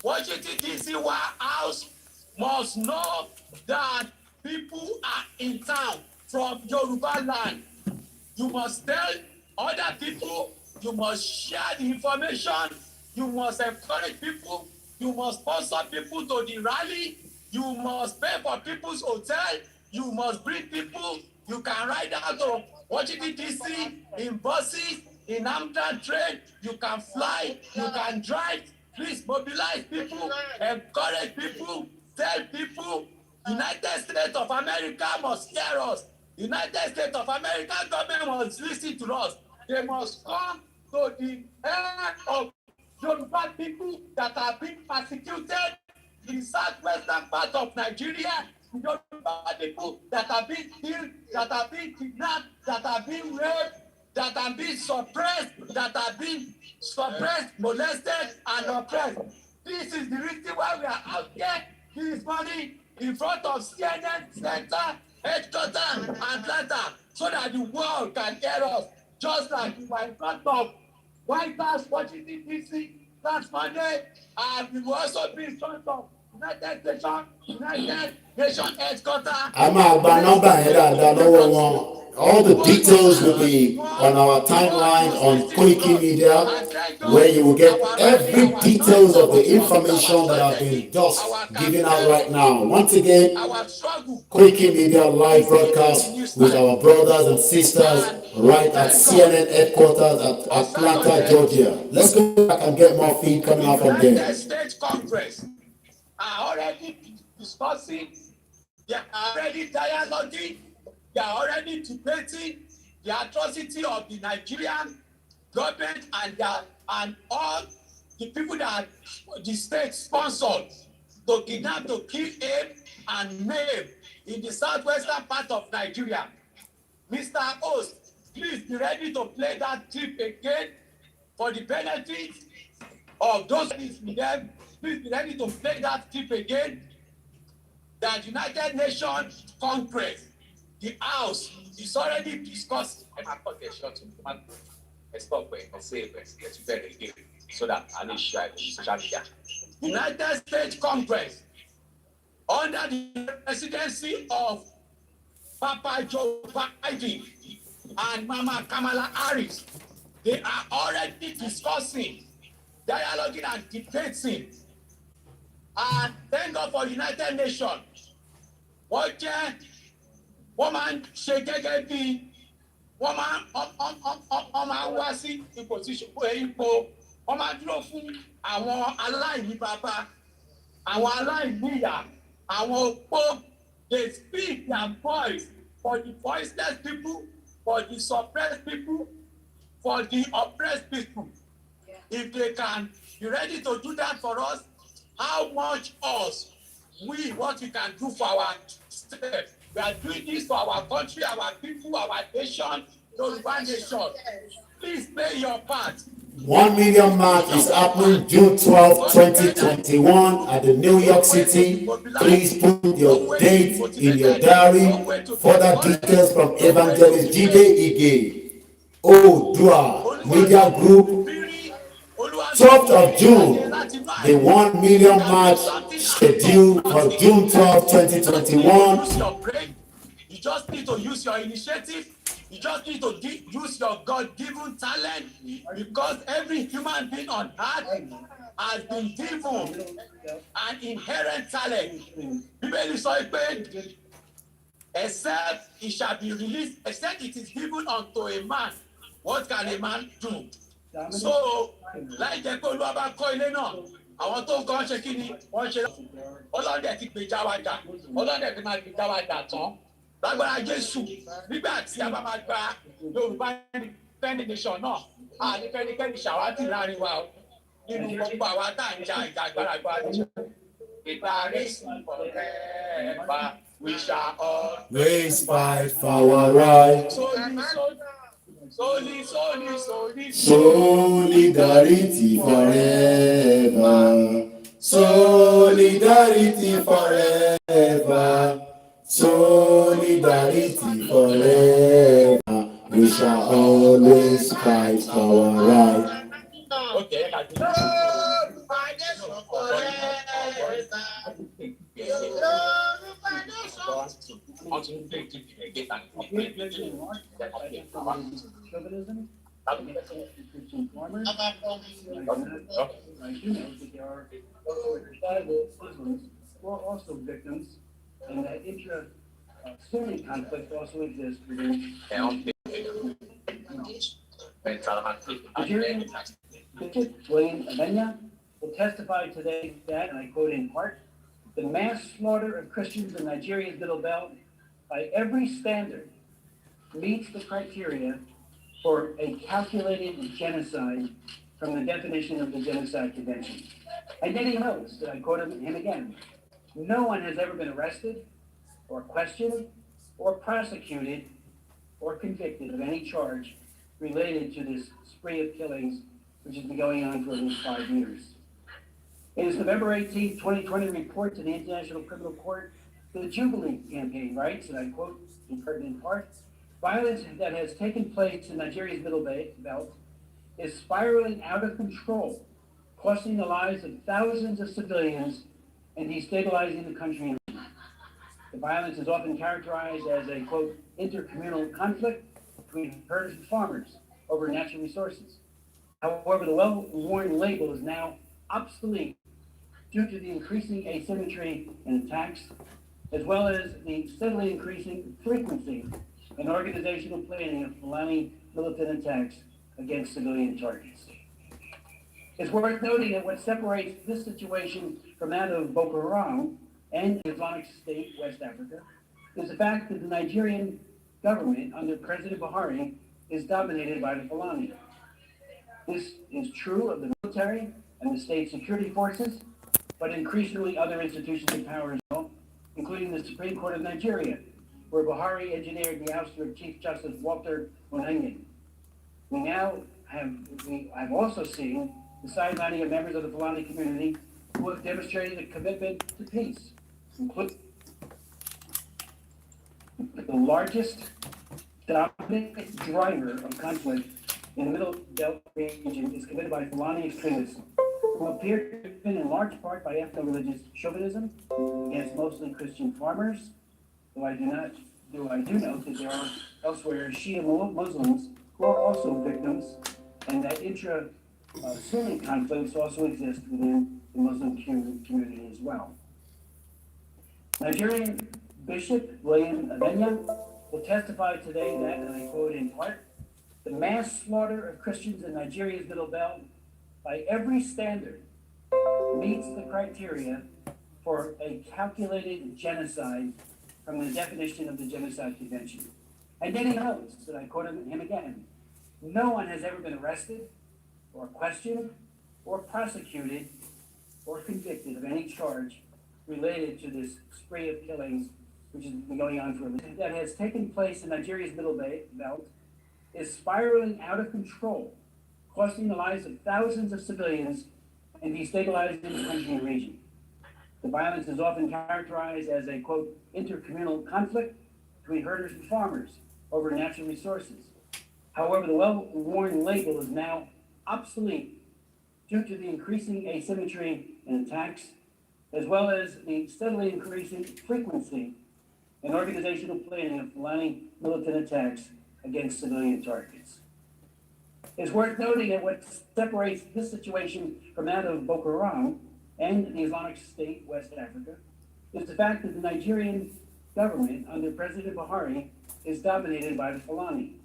Washington, D.C. White House must know that people are in town from Yoruba land. You must tell other people, you must share the information, you must encourage people, you must sponsor people to the rally, you must pay for people's hotel, you must bring people, you can ride out to Washington, D.C. in buses, in Amtrak train, you can fly, you can drive. Please mobilize people, encourage people, tell people, United States of America must hear us. United States of America government must listen to us. They must come to the help of Yoruba people that are being persecuted in the southwestern part of Nigeria. Yoruba people that are being killed, that are being kidnapped, that are being raped, that are being suppressed, molested, and oppressed. This is the reason why we are out here this morning in front of CNN Center, headquarters, Atlanta, so that the world can hear us, just like we were in front of White House, Washington, D.C. last Monday, and we will also be in front of United Nations headquarters. I'm out by number and that lower one. All the details will be on our timeline on Koiki Media, where you will get every details of the information that I've been just giving out right now. Once again, Koiki Media live broadcast with our brothers and sisters right at CNN headquarters at Atlanta, Georgia. Let's go back and get more feed coming out from there. United States Congress are already discussing, they are already dialoguing, they are already debating the atrocity of the Nigerian government and all the people that the state sponsored to kidnap, to kill, aim, and maim in the southwestern part of Nigeria. Mr. Host, please be ready to play that clip again for the benefit of those with them. Please be ready to play that clip again. That United Nations Congress the House is already discussing. So that I will share it on social media. United States Congress, under the presidency of Papa Joe Biden and Mama Kamala Harris, they are already discussing, dialoguing and debating. And thank God for United Nations. Wọ́n jẹ́ wọ́n máa ń ṣe gẹ́gẹ́ bí wọ́n máa ń wá sí ipò wọ́n máa dúró fún àwọn aláìní bàbá, àwọn aláìní ìyá, àwọn opó. They speak their voice for the voiceless people, for the suppressed people, for the oppressed people. If they can be ready to do that for us, how much us, what we can do for our state. We are doing this for our country, our people, our nation, Yoruba nation. Please play your part. 1 million mark is happening June 12, 2021 at the New York City. Please put your date in your diary. Further details from Evangelist Jide Ige, Odua Media Group. 12th of June, the 1 million march scheduled for June 12, 2021. You just need to use your initiative. You just need to use your God-given talent, because every human being on earth has been given an inherent talent. Bíbélì sọ pé, except it shall be released, except it is given unto a man, what can a man do? So, láì jẹ́ pé Olúwa bá kọ́ ilé náà, àwọn tó ń kọ́ ṣe kí ni wọ́n ṣe ọlọ́dẹ ti gbèjà wa jà, ọlọ́dẹ ti máa gbèjà wa jà tán. Lágbára Jésù, nígbà tí a bá máa gba Yorùbá nation náà, a ní fẹ́nikẹ́ni ṣàwátì láàrin wa nínú gbogbo àwa tá à ń jà ìjà agbára nation. Ìgbà race forever, we shall all raise fight for our right. Solidarity forever. Solidarity forever. Solidarity forever. We shall always fight for our right. Okay, were also victims, and that Sunni conflict also exists within Bishop William Amenya will testify today that, and I quote in part, the mass slaughter of Christians in Nigeria's Middle Belt by every standard meets the criteria for a calculated genocide from the definition of the Genocide Convention. And then he notes, that I quote him again, no one has ever been arrested or questioned or prosecuted or convicted of any charge related to this spree of killings, which has been going on for at least 5 years. In his November 18, 2020 report to the International Criminal Court, the Jubilee Campaign writes, and I quote in pertinent part, violence that has taken place in Nigeria's Middle Belt is spiraling out of control, costing the lives of thousands of civilians and destabilizing the country. The violence is often characterized as a, quote, intercommunal conflict between herders and farmers over natural resources. However, the well-worn label is now obsolete due to the increasing asymmetry in attacks, as well as the steadily increasing frequency and organizational planning of Fulani militant attacks against civilian targets. It's worth noting that what separates this situation from that of Boko Haram and Islamic State, West Africa, is the fact that the Nigerian government under President Buhari is dominated by the Fulani. This is true of the military and the state security forces, but increasingly other institutions of power as well, including the Supreme Court of Nigeria, where Buhari engineered the ouster of Chief Justice Walter Onyenye. I've also seen the sidelining of members of the Fulani community who have demonstrated a commitment to peace, including The largest dominant driver of conflict in the Middle Belt region is committed by Fulani extremists who appear to be driven in large part by ethno-religious chauvinism against mostly Christian farmers, though I do note that there are elsewhere Shia Muslims who are also victims, and that intra-Sunni conflicts also exist within the Muslim community as well. Nigerian Bishop William Abenya will testify today that, and I quote in part, the mass slaughter of Christians in Nigeria's Middle Belt by every standard meets the criteria for a calculated genocide from the definition of the Genocide Convention. And then he knows that I quote him again, no one has ever been arrested or questioned or prosecuted or convicted of any charge related to this spree of killings, which has been going on for a minute, that has taken place in Nigeria's Middle Belt, is spiraling out of control, costing the lives of thousands of civilians and destabilizing the country and region. The violence is often characterized as a, quote, intercommunal conflict between herders and farmers over natural resources. However, the well-worn label is now obsolete due to the increasing asymmetry in attacks, as well as the steadily increasing frequency and organizational planning of Fulani militant attacks against civilian targets. It's worth noting that what separates this situation from that of Boko Haram and the Islamic State West Africa is the fact that the Nigerian government under President Buhari is dominated by the Fulani.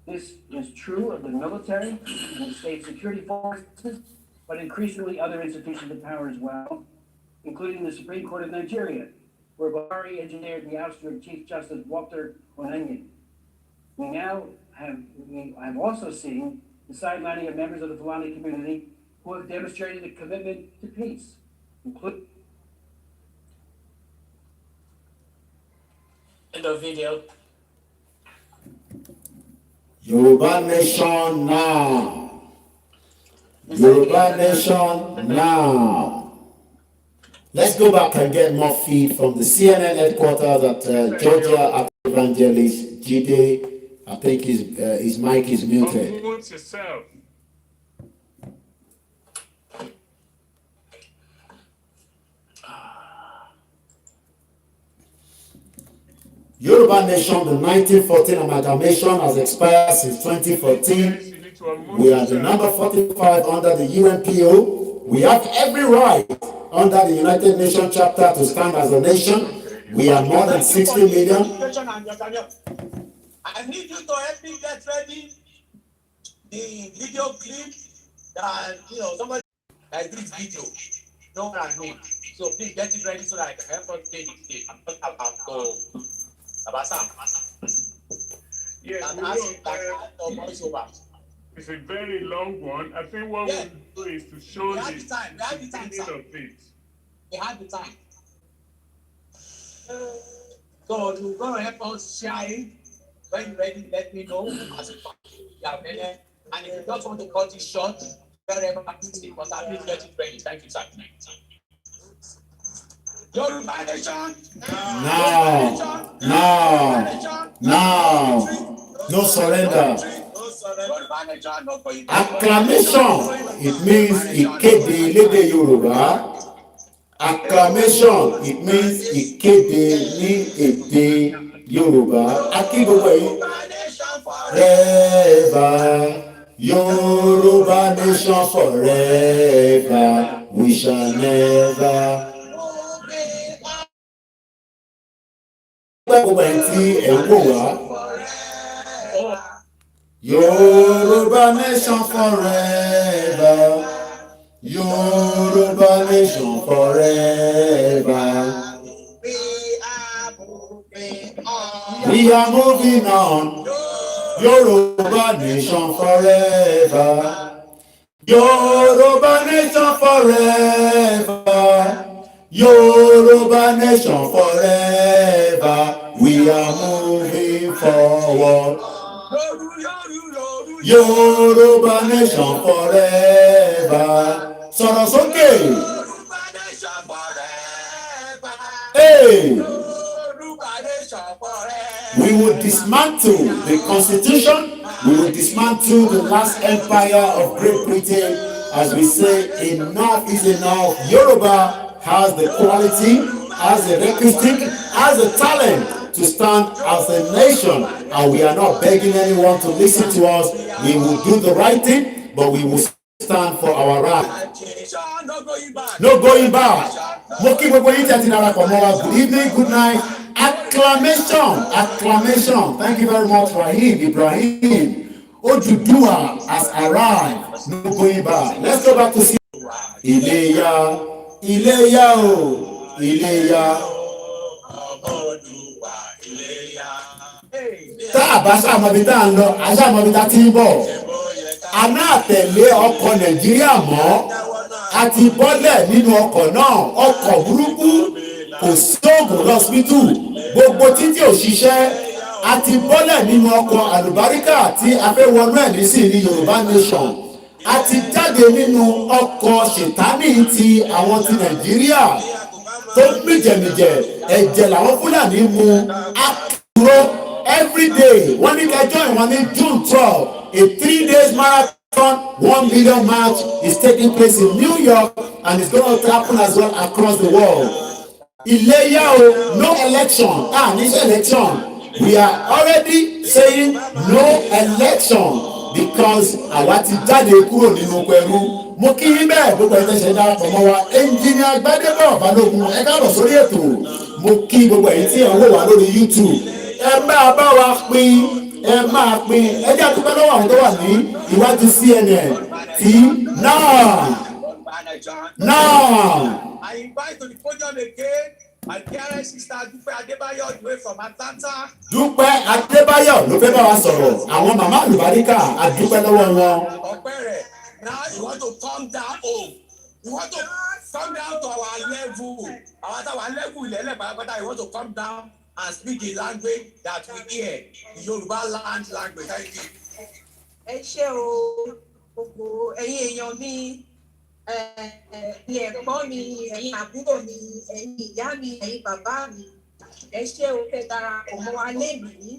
This is true of the military and the state security forces, but increasingly other institutions of power as well, including the Supreme Court of Nigeria, where Buhari engineered the ouster of Chief Justice Walter Onanyan. We have also seen the sidelining of members of the Fulani community who have demonstrated a commitment to peace, including. End of video. Yoruba Nation now. Yoruba Nation now. Let's go back and get more feed from the CNN headquarters at Georgia Evangelist Jide. I think his mic is muted. Unmute yourself. Yoruba Nation, the 1914 amalgamation has expired since 2014. We are the number 45 under the UNPO. We have every right under the United Nations chapter to stand as a nation. We are more than 60 million. I need you to help me get ready the video clip that, somebody like this video. No one I know. So please get it ready so that I can help us take it. I'm talking about Sam. Yes, it's a very long one. I think what we'll do is to show the beginning of it. We have the time. So you're going to help us share it. When you're ready, let me know. As and if you just want to cut it short, wherever because I will get it ready. Thank you, sir. Yoruba Nation! Now. No surrender. Acclamation. It means Ikede Lede Yoruba. Acclamation. It means Ikede ni Ede Yoruba. Akibowe. Forever. Yoruba Nation forever. We shall never. Yoruba Nation forever. Yoruba Nation forever. We are moving on. Yoruba Nation forever. Yoruba Nation forever. Yoruba Nation forever. We are moving forward. Yoruba Nation forever. Sọ̀rọ̀ sókè. Yoruba Nation forever. Hey. Yoruba Nation forever. will dismantle the constitution. We will dismantle the last empire of Great Britain. As we say, enough is enough. Yoruba has the quality, has the requisite, has the talent to stand as a nation. And we are not begging anyone to listen to us. We will do the right thing, but we will stand for our right. No going back. Good evening, good night. Acclamation, acclamation. Thank you very much, Rahim Ibrahim. Oduduwa has arrived. No going back. Let's go back to see. Iléyá, Iléyá o, Iléyá. Tá a bá ṣàmọ́bí tá a ń lọ, a ṣàmọ́bí tá a ti ń bọ̀. A náà tẹ̀lé ọkọ̀ Nàìjíríà mọ́. A ti bọ́lẹ̀ nínú ọkọ̀ náà. Ọkọ̀ burúkú kò sóògùn lọ́sibítù. Gbogbo títí ò ṣiṣẹ́. A ti bọ́lẹ̀ nínú ọkọ̀ àlùbáríkà tí a fẹ́ wọnú ẹ̀ nísìn ní Yorùbá nation. A ti jáde nínú ọkọ̀ ṣètánì ti àwọn ti Nàìjíríà tó gbìjẹ̀mìjẹ̀ ẹ̀jẹ̀ làwọn Fúlàní mu. A kúrò everyday wọ́n ní kẹjọ́ ìwọ̀n ní June 12 a 3 days marathon 1 million march is taking place in New York and it's going to happen as well across the world. Iléyá o, no election. This election we are already saying no election because àwa ti jáde kúrò nínú pẹ̀lú. Mo kí yín bẹ́ẹ̀ gbogbo ẹ̀ tẹ̀sẹ̀ darapọ̀ mọ́ wa ẹnjìnìà Gbádébọ̀ Balógun ẹ káàbọ̀ sórí ètò. Mo kí gbogbo ẹ̀yin tí ẹ̀ ń wò wá lórí YouTube. Ẹ máa bá wa pín, ẹ máa pín. Ẹ jẹ́ àdúgbò lọ́wọ́ àwọn tó wà ní iwájú CNN tí náà. I invite to the podium again my dear sister Dúpẹ́ Adébáyọ̀ all the way from Atlanta. Dúpẹ́ Adébáyọ̀ ló fẹ́ bá wa sọ̀rọ̀. Àwọn màmá àlùbáríkà àdúpẹ́ lọ́wọ́ wọn. Ọpẹ́ rẹ̀, now you want to come down home. You want to come down to our level. Our level ilẹ̀ pátápátá. You want to come down and speak the language that we hear, the Yoruba land language. Thank you. Ẹ ṣé o, gbogbo ẹ̀yin èèyàn mi, ẹ̀yin ẹ̀gbọ́n mi, ẹ̀yin àbúrò mi, ẹ̀yin ìyá mi, ẹ̀yin bàbá mi. Ẹ ṣé o fẹ́ darapọ̀ mọ́ wa lẹ́nìí.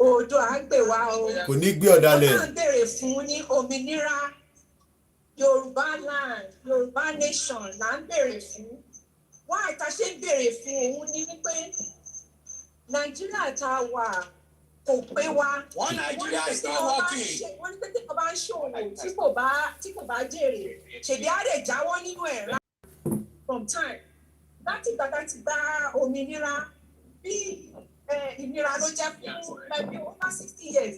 Òdo à ń gbè wá o. Kò ní gbé ọ̀dàlẹ̀. Wọ́n máa ń béèrè fún ní òmìnira Yorùbá land, Yorùbá nation là ń béèrè fún. Wọ́n àìta ṣe ń béèrè fún òun ní wípé Nàìjíríà tá a wà kò pé wa. One Nigeria is not working. Wọ́n ní pé tí kò bá ń ṣòwò tí kò bá jèrè ṣèbí á lè jáwọ́ nínú ẹ̀ rà from time. Láti gbàgbà ti gba òmìnira bí ìnira ló jẹ́ fún ẹbí over 60 years.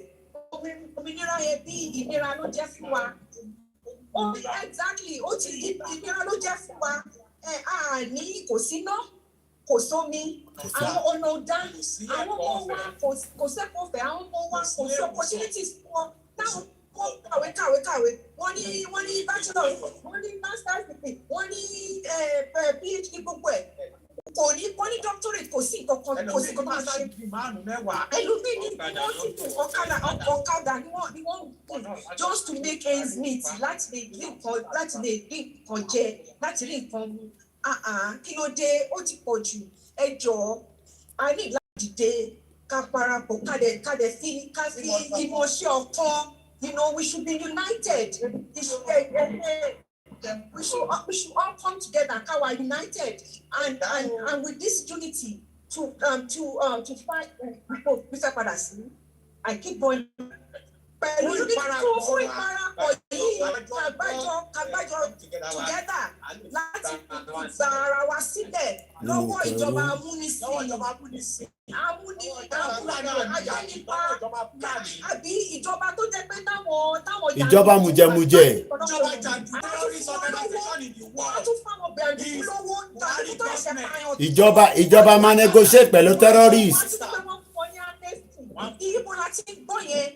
Òmìnira yẹn bí ìnira ló jẹ́ fún wa. Exactly, ó ti ìnira ló jẹ́ fún wa. Àní kò síná kò sómi àwọn ọ̀nà ọ̀dá àwọn ọmọ wa kò sẹ́kọ̀ọ́ fẹ́ àwọn ọmọ wa kò sí opportunities fún ọ táwọn kàwé wọ́n ní bachelor wọ́n ní master's degree wọ́n ní PhD gbogbo ẹ̀ kò ní doctorate kò sí nǹkan kò sí nǹkan tó máa ṣe ẹlòmíì ní wọ́n ti tún ọ̀kadà ni wọ́n just to make ends meet láti lè rí nǹkan jẹ láti rí nǹkan mu kí ló dé ó ti pọ̀ jù ẹ jọ̀ọ́ a ní láti dìde ká parapọ̀ ká dẹ̀ fi ìmọ̀ṣẹ́ ọkàn we should be united we should all come together ká wà united and with this unity to fight Mr. Padasi I keep going pẹ̀lú fún ìparapọ̀ yìí kàgbájọ together láti gba ara wa sílẹ̀ lọ́wọ́ ìjọba amúnisìn àjẹnipa àbí ìjọba tó jẹ́ pé táwọn ìjọba mujẹmujẹ. Ìjọba jàǹdùkú ìjọba máa negotiate pẹ̀lú terrorists. Ibo la ti gbọ́ yẹn,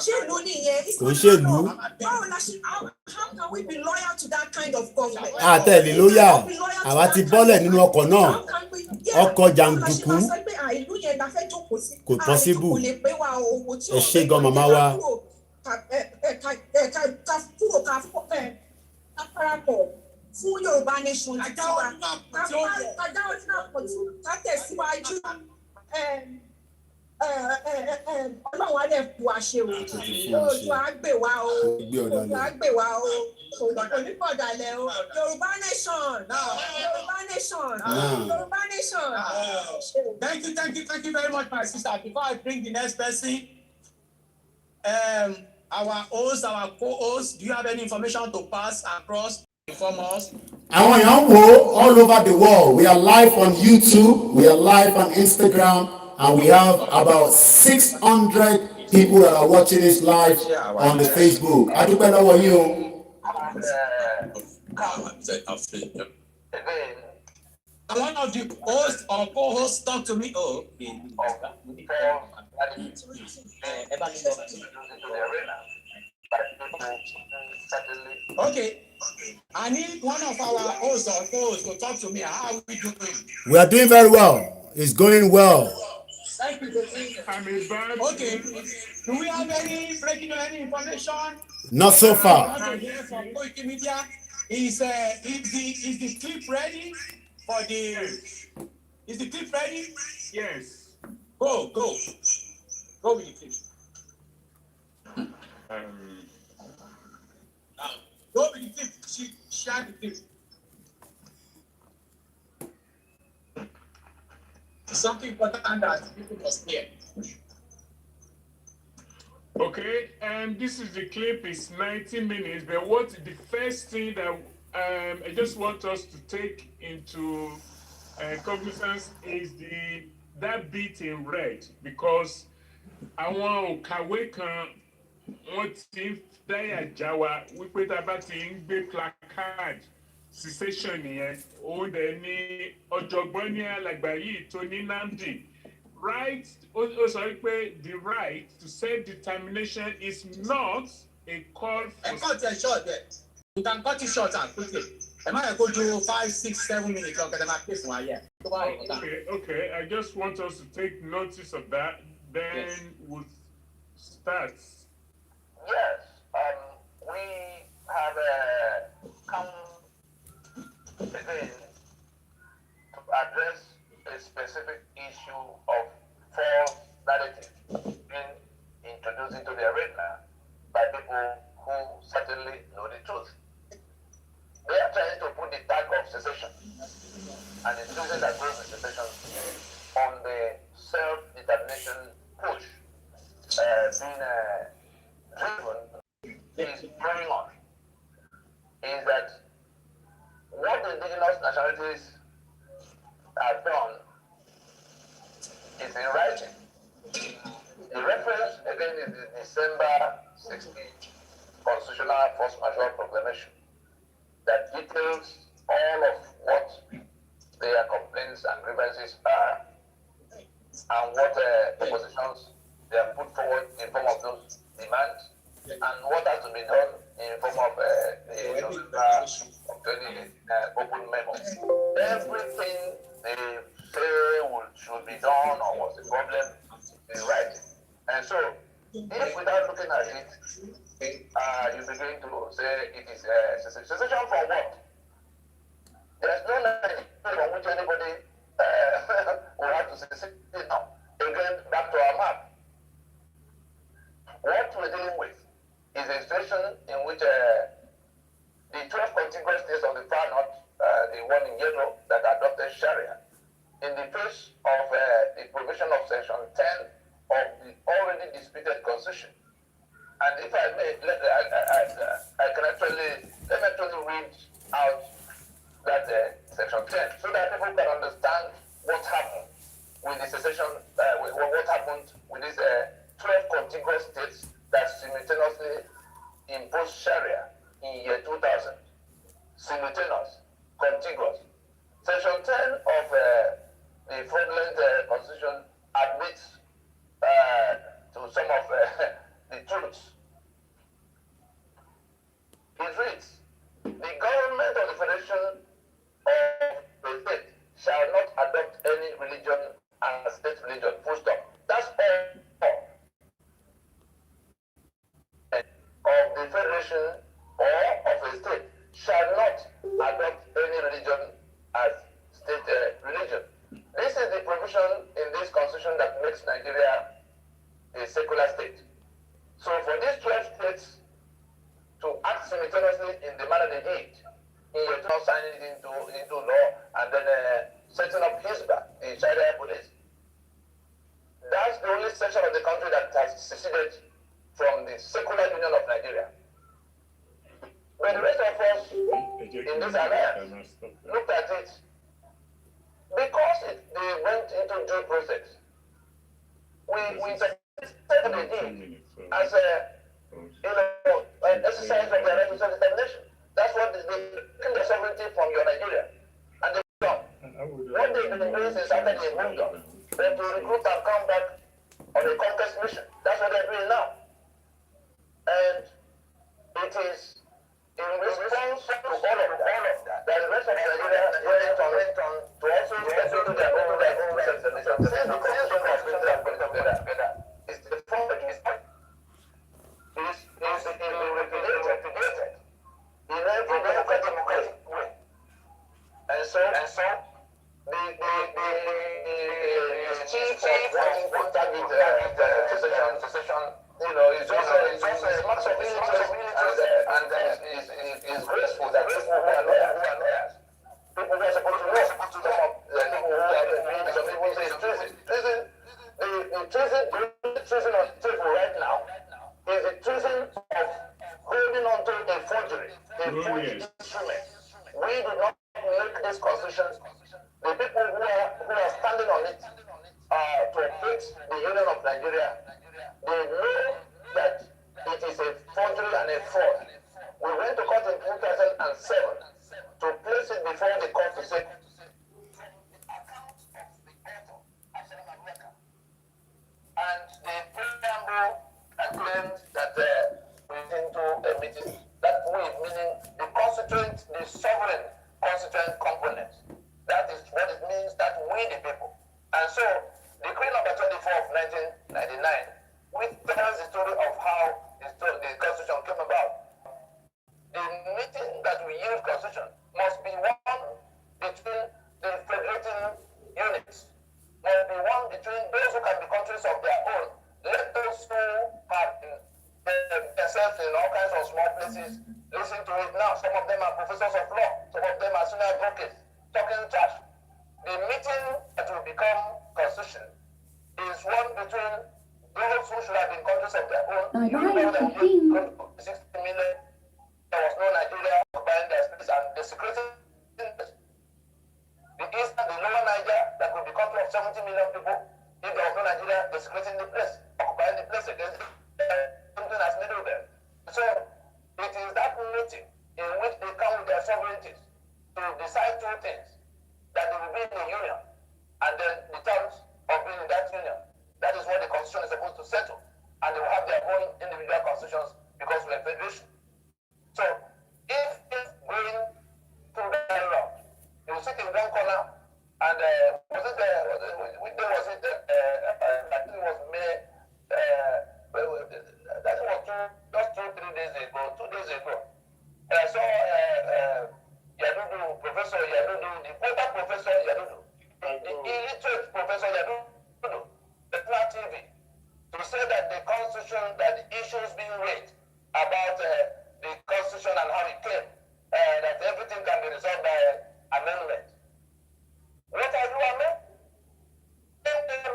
ṣèlú nìyẹn. Kò ṣèlú. Báwo la ṣe how can we be loyal to that kind of government? Àtẹ̀lé lóyà, àwa ti bọ́lẹ̀ nínú ọkọ̀ náà, ọkọ̀ jàǹdùkú. Kò possible. Ẹ ṣé gan màmá wa. Ká parapọ̀ fún Yorùbá nation tiwa. Ká tẹ̀síwájú. Ọlọ́run á dẹ̀ fún wa ṣe o. Oòduà á gbè wá o. Oòduà á gbè wá o. Onípọ̀dàlẹ̀ o. Yorùbá nation. Yorùbá nation. Yorùbá nation. Thank you very much, my sister. Before I bring the next person, our host, our co-host, do you have any information to pass across? Inform us. Àwọn èèyàn ń wò all over the world. We are live on YouTube, we are live on Instagram, and we have about 600 people that are watching this live on the Facebook. A dúpẹ́ lọ́wọ́ yín o. And one of the hosts or co-hosts talk to me. Oh, okay. I need one of our hosts or co-hosts to talk to me. How are we doing? We are doing very well. It's going well. Thank you. Okay. Do we have any breaking or any information? Not so far. Is the clip ready for the? Is the clip ready? Yes. Go with the clip. Go with the clip. Share the clip. Something important that people must hear. Okay, and this is the clip. It's 90 minutes. But what the first thing that I just want us to take into cognizance is that bit in red, because àwọn òkàwé kan wọ́n ti ń dáyà já wa wípé tá a bá ti ń gbé placard secession yẹn òun dẹ̀ ní ọ̀jọ̀gbọ́n ní alàgbà yìí tó ní Nnamdi right ó sọ wípé the right to self-determination is not a call for. Cut it short there. You can cut it short and quickly. Am I going to do 5, 6, 7 minutes? Okay. I just want us to take notice of that. Then we'll start. Yes, we have come again to address a specific issue of false narrative being introduced into the arena by people who certainly know the truth. They are trying to put the tag of secession and including that those secession on the self-determination push being driven is going on. Is that what the indigenous nationalities have done is in writing. The reference again is the December 16 Constitutional Force Majeure Proclamation that details all of what their complaints and grievances are and what propositions they have put forward in form of those demands and what has to be done in form of the November of 20 open memo. Everything they say should be done or was the problem in writing. And so, if without looking at it, you begin to say it is secession from what? There's no line from which anybody will have to secede now. Again, back to our map. What we're dealing with is a situation in which the 12 contiguous states of the far north, the one in yellow that adopted Sharia, in the face of the provision of Section 10 of the already disputed Constitution. And if I may, let me actually read out that Section 10 so that people can understand what happened with the secession, what happened with these 12 contiguous states that simultaneously imposed Sharia in year 2000. Simultaneous, contiguous. Section 10 of the fraudulent constitution admits to some of the truths. It reads, the government of the Federation of the state shall not adopt any religion as state religion, full stop. That's all. Of the Federation or of a state shall not adopt any religion as state religion. This is the provision in this constitution that makes Nigeria a secular state. So for these 12 states to act simultaneously in the manner they did, in now signing it into law and then setting up Hisba, the Sharia police, that's the only section of the country that has seceded from the secular union of Nigeria. When the rest of us in this alliance looked at it, because they went into due process, we said they did as an exercise of their right to self-determination. That's what they taking the sovereignty from your Nigeria. And they don't. What they've been doing since after they moved on, then to recruit and come back on a conquest mission. That's what they're doing now. And it is in response to all of that the rest of Nigeria went on to also step into their own self-determination. Since the constitution was written and put together, it's the form is regulated in every democratic way. And so the chief of contact with the secession, is also a matter of military and is graceful that people who are lawyers, people who are supposed to know, some of the people who are some people say it's treason. The treason on the table right now is the treason of holding on to a forgery, a forged instrument. We do not make this constitution. The people who are standing on it to fix the Union of Nigeria, they know that it is a forgery and a fraud. We went to court in 2007 to place it before the court to say, and the preamble claimed that into a meeting that we, meaning the constituent, the sovereign constituent component. That is what it means that we the people. And so, Decree number 24 of 1999, which tells the story of how the Constitution came about. The meeting that we use Constitution must be one between the federating units, must be one between those who can be countries of their own. Let those who have themselves in all kinds of small places listen to it now. Some of them are professors of law, some of them are senior advocates talking trash. The meeting that will become Constitution is one between those who should have been countries of their own. You know that we 60 million, there was no Nigeria occupying their space and desecrating the east and the lower Niger that could be country of 70 million people if there was no Nigeria desecrating the place, occupying the place against something as middle there. So it is that meeting in which they come with their sovereignties to decide two things: that they will be in the union and then the terms of being in that union. That is what the constitution is supposed to settle. And they will have their own individual constitutions because we are federation. So if going through that route, they will sit in one corner and was it which day was it? I think it was May. That was just 2-3 days ago, 2 days ago. And I saw Yadudu, Professor Yadudu, the quota Professor Yadudu, the illiterate Professor Yadudu, the Flat TV, to say that the Constitution, that the issues being raised about the Constitution and how it came, that everything can be resolved by amendment. What are you amending?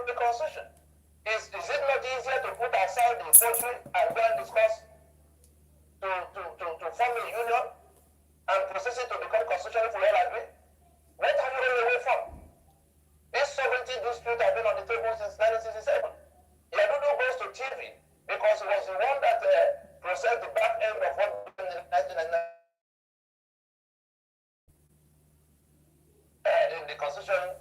The Constitution. Is it not easier to put aside the forgery and go and discuss to form a union and process it to become constitutional if we all agree? What are you running away from? This sovereignty dispute has been on the table since 1967. Yadudu goes to TV because he was the one that processed the back end of what happened in 1999. In the constitution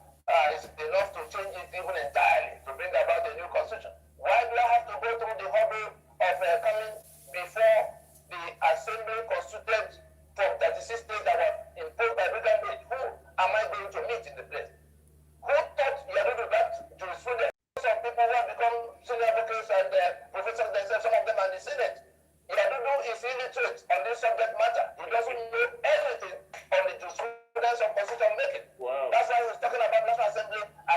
is enough to change it even entirely, to bring about a new constitution. Why do I have to go through the hurdle of coming before the assembly constituted from 36 states that were imposed by Brigham Young? Who am I going to meet in the place? Who taught Yadudu that jurisprudence? Some people who have become senior advocates and professors themselves, some of them are in the Senate. Yadudu is illiterate on this subject matter. He doesn't know anything on the jurisprudence of constitution making. Wow. That's why he was talking about National Assembly as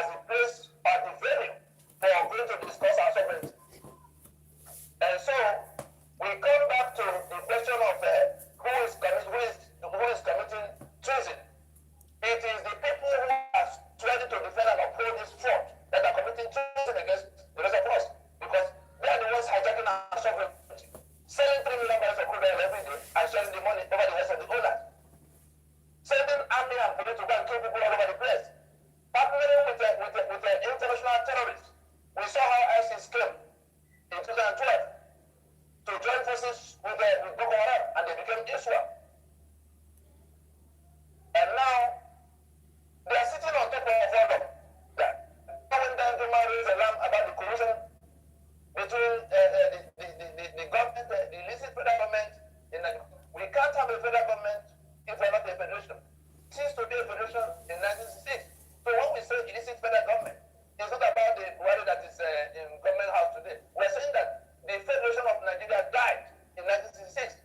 our sovereignty, selling 3 million barrels of crude oil every day and sharing the money over the heads of the owners, sending army and police to go and kill people all over the place, partnering with the international terrorists. We saw how ISIS came in 2012 to join forces with Boko Haram, and they became Israel. And now they are sitting on top of all of that. When they raise alarm about the collusion between the government, the illicit federal government, we can't have a federal government if we're not a federation. It ceased to be a federation in 1966. So when we say illicit federal government, it's not about the Buhari that is in government house today. We're saying that the Federation of Nigeria died in 1966.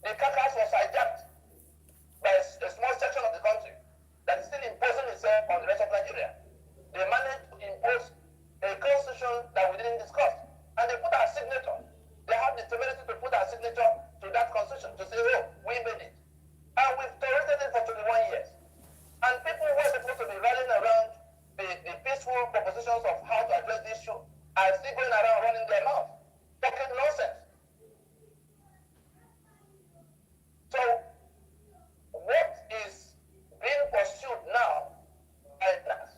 The carcass was hijacked by a small section of the country that is still imposing itself on the rest of Nigeria. They managed to impose a constitution that we didn't discuss. And they put our signature. They have the temerity to put our signature to that constitution to say, oh, we made it. And we've tolerated it for 21 years. And people who are supposed to be rallying around the peaceful propositions of how to address this issue are still going around running their mouth, talking nonsense. So, what is being pursued now by NAS,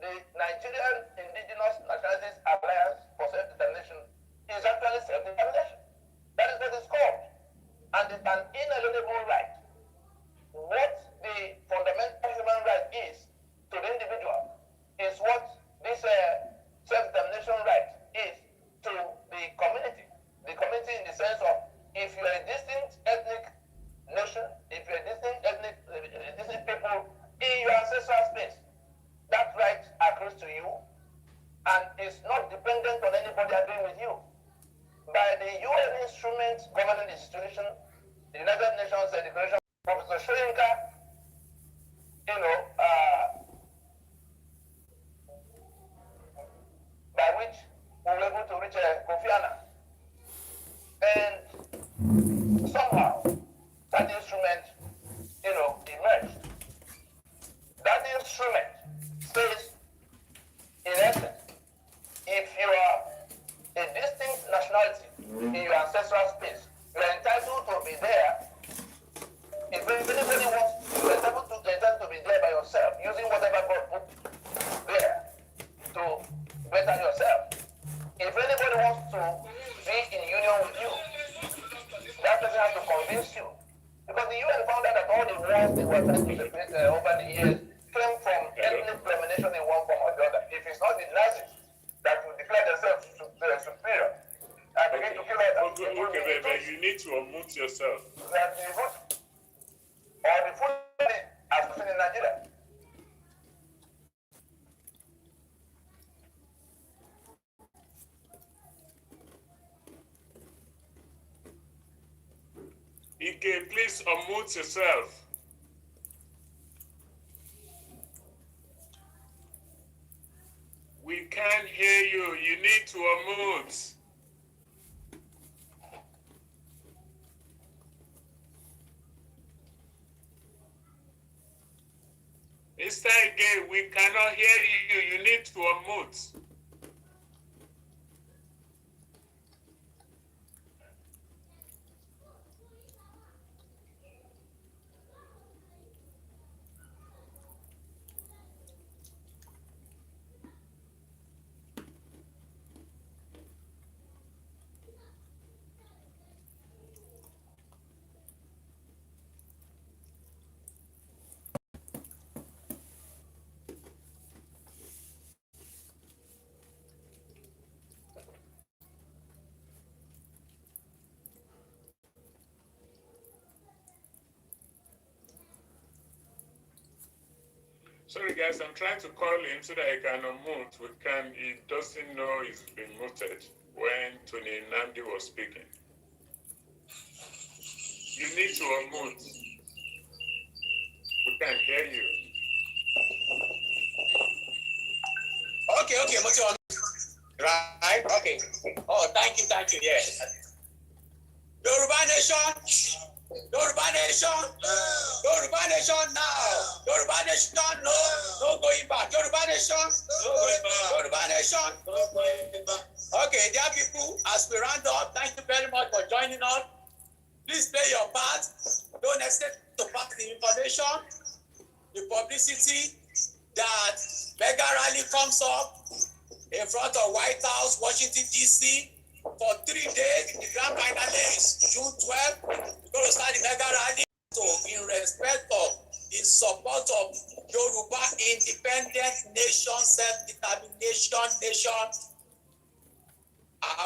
the Nigerian Indigenous Nationalities Alliance for Self-Determination, is actually self-determination. That is what it's called. And it's an inalienable right. What the fundamental human right is to the individual is what this self-determination right is to the community. The community in the sense of, if you're a distinct ethnic nation, if you're a distinct people in your ancestral space, that right accrues to you and is not dependent on anybody agreeing with you. By the UN instrument governing the situation, the United Nations Declaration, Professor Shoyinka, by which we were able to reach Kofi Annan. And somehow, that instrument, emerged. That instrument says, in essence, if you are a distinct nationality in your ancestral space, you are entitled to be there. If anybody wants, you are entitled to be there by yourself, using whatever God put there to better yourself. If anybody wants to be in union with you, that person has to convince you. Because the UN found out that all the wars they were trying to separate over the years came from ethnic domination in one form or the other. If it's not the Nazis that will declare themselves superior and begin to kill others, Okay, but you need to unmute yourself. That the root or the Fulani as seen in Nigeria. Ike, please unmute yourself. We can't hear you. You need to unmute. Mr. Ike, we cannot hear you. You need to unmute. Sorry guys, I'm trying to call him so that I can unmute. He doesn't know he's been muted when Tony Nnamdi was speaking. You need to unmute. We can't hear you. Okay, what's on? Right, okay. Oh, thank you, yes. Yoruba Nation! Yoruba Nation! Yoruba Nation now! Yoruba Nation, no going back. Yoruba Nation, no going back. Yoruba Nation, no going back. Okay, dear people, as we round up, thank you very much for joining us. Please play your part. Don't hesitate to pass the information, the publicity that mega rally comes up in front of White House, Washington, D.C. for 3 days. The grand final is June 12th. We're going to start the mega rally. So, in respect of, in support of Yoruba independent nation, self-determination nation,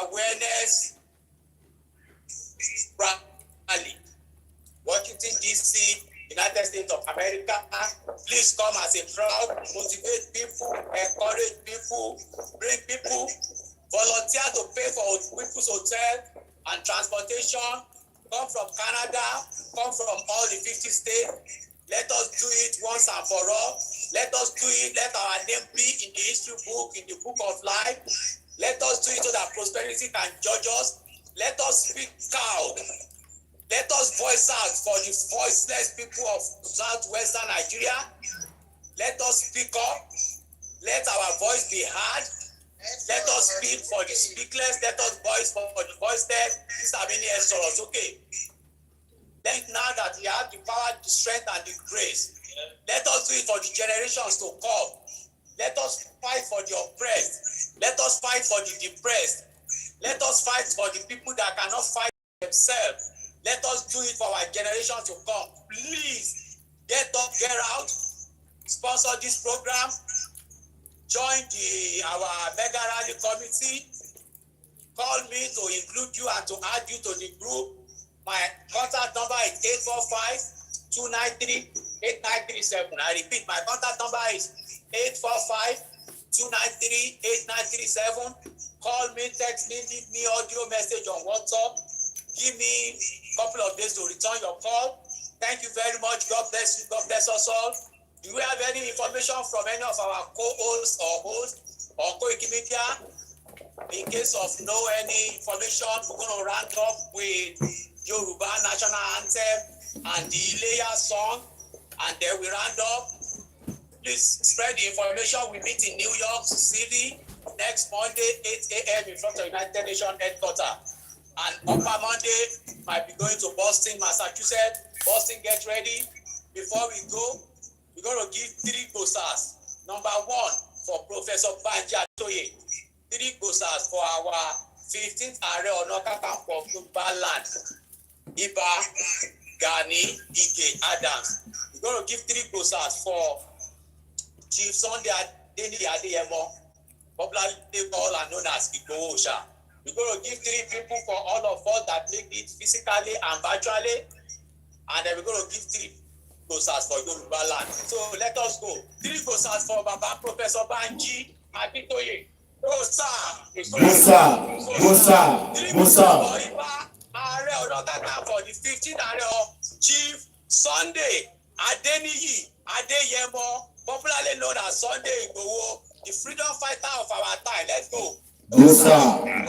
awareness rally. Washington, D.C., United States of America, please come as a crowd, motivate people, encourage people, bring people, volunteer to pay for people's hotel and transportation, come from Canada, come from all the 50 states. Let us do it once and for all. Let us do it. Let our name be in the history book, in the book of life. Let us do it so that prosperity can judge us. Let us speak out. Let us voice out for the voiceless people of southwestern Nigeria. Let us speak up. Let our voice be heard. Let us speak for the speakless. Let us voice for the voiceless. These are many answers. Okay. Then now that we have the power, the strength, and the grace, let us do it for the generations to come. Let us fight for the oppressed. Let us fight for the depressed. Let us fight for the people that cannot fight themselves. Let us do it for our generation to come. Please get up, get out, sponsor this program, join our mega rally committee. Call me to include you and to add you to the group. My contact number is 845-293-8937. I repeat, my contact number is 845-293-8937. Call me, text me, leave me audio message on WhatsApp. Give me a couple of days to return your call. Thank you very much. God bless you. God bless us all. Do we have any information from any of our co-hosts or hosts or Koiki Media? In case of any information, we're going to round up with Yoruba national anthem and the Ileya song, and then we round up. Please spread the information. We meet in New York City next Monday, 8 a.m. in front of United Nations headquarters. And upper Monday, might be going to Boston, Massachusetts. Boston, get ready. Before we go, we're going to give 3 gosas. Number 1 for Professor Banji Atoye. 3 gosas for our 15th Ààrẹ Ọ̀nà Kakanfò of Yoruba land, Iba Gani Ige Adams. We're going to give 3 gosas for Chief Sunday Adeniyi Adeyemo, popularly called and known as Igboho Oòṣà. We're going to give 3 people for all of us that make it physically and virtually. And then we're going to give 3 gosas for Yoruba land. So let us go. 3 gosas for Baba Professor Banji Akitoye. Gosa. Gosa. Gosa. 3 Gosa. for Iba Ààrẹ Ọ̀nà Kakanfò, the 15th Ààrẹ of Chief Sunday Adeniyi Adeyemo, popularly known as Sunday Igboho, the freedom fighter of our time. Let's go. Gosa.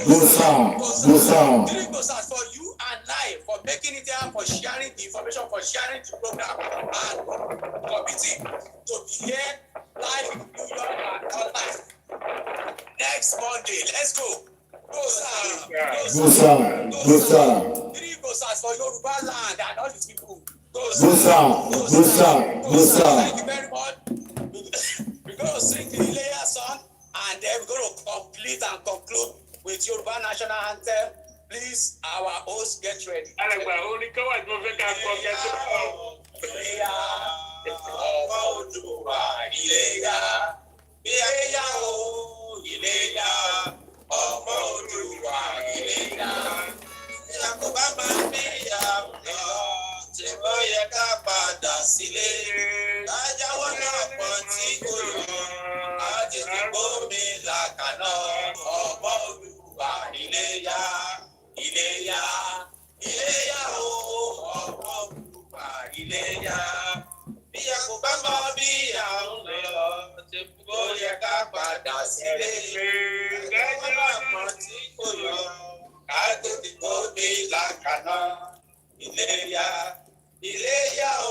Gosa. Gosa. 3 gosas for you and I for making it there, for sharing the information, for sharing the program, and committing to be here live in New York and online. Next Monday, let's go. Gosa. Gosa. Gosa. 3 gosas for Yoruba land and all the people. Gosa. Gosa. Gosa. Thank you very much. We're going to sing the Ileya song, and then we're going to complete and conclude with Yoruba national anthem. Please, our host, get ready. Alàgbà orin kan wà tí mo fẹ́ ká kọ kẹ́tọ́ kọ́. Ileya, ọmọ Oòduà, Ileya, Ileya o, Ileya, ọmọ Oòduà, Ileya. Yakuba máa ń bí ìyá lọ, ṣe bó yẹ ká padà sílé. Lájáwọ́ náà pọ̀ tí kò yọ, láti ti gbómi làkàná. Ọmọ Oòduà, Ileya, Ileya, Ileya o, ọmọ Oòduà, Ileya. Bí Yakuba máa bí ìyá lọ, ṣe bó yẹ ká padà sílé. Lájáwọ́ náà pọ̀ tí kò yọ, láti ti gbómi làkàná. Ileya, Ileya o,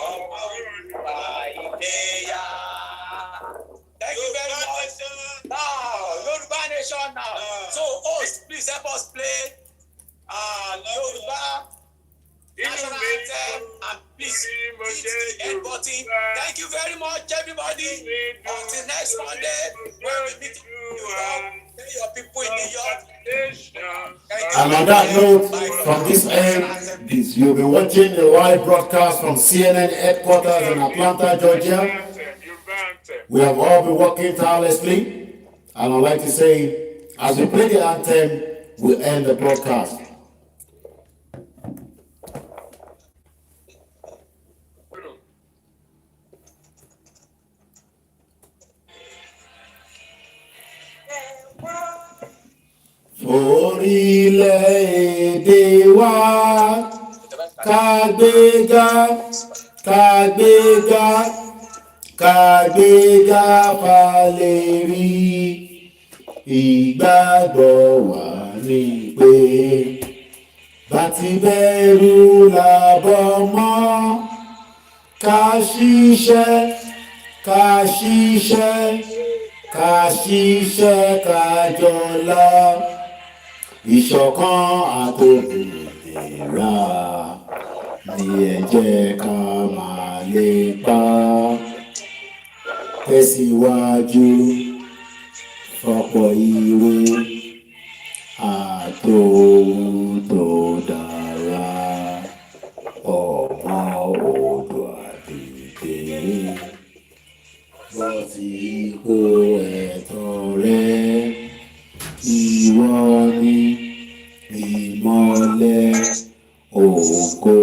ọmọ Oòduà, Ileya. Thank you very much. Yoruba Nation now. So, host, please help us play Yoruba national anthem and please hit the end button. Thank you very much, everybody. Until next Monday, when we meet in New York, tell your people in New York. And on that note, from this end, you'll be watching the live broadcast from CNN headquarters in Atlanta, Georgia. We have all been working tirelessly, and I'd like to say, as we play the anthem, we'll end the broadcast. Orílẹ̀-èdè wa kágbéga kágbéga kágbéga falẹ̀ rí ìgbàgbọ́ wa ní pé bàtí bẹ̀rù làbọ̀ mọ́ ká ṣiṣẹ́ ká ṣiṣẹ́ ká ṣiṣẹ́ ká jọlá. Ìṣọ̀kan àtòmìnira ni ẹ jẹ́ ká máa lépa. Tẹ̀síwájú fọ́pọ̀ ire àtòhun tó dára. Ọmọ Oòduà dìde bọ́ sí ipò ẹ̀tọ́ rẹ. Ìwọ ni ìmọ́lẹ̀ ògo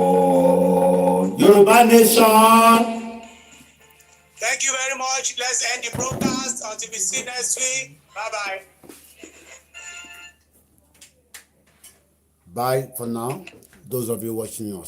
adúláwọ̀. Yoruba Nation. Thank you very much. Let's end the broadcast until we see next week. Bye-bye. Bye for now, those of you watching us.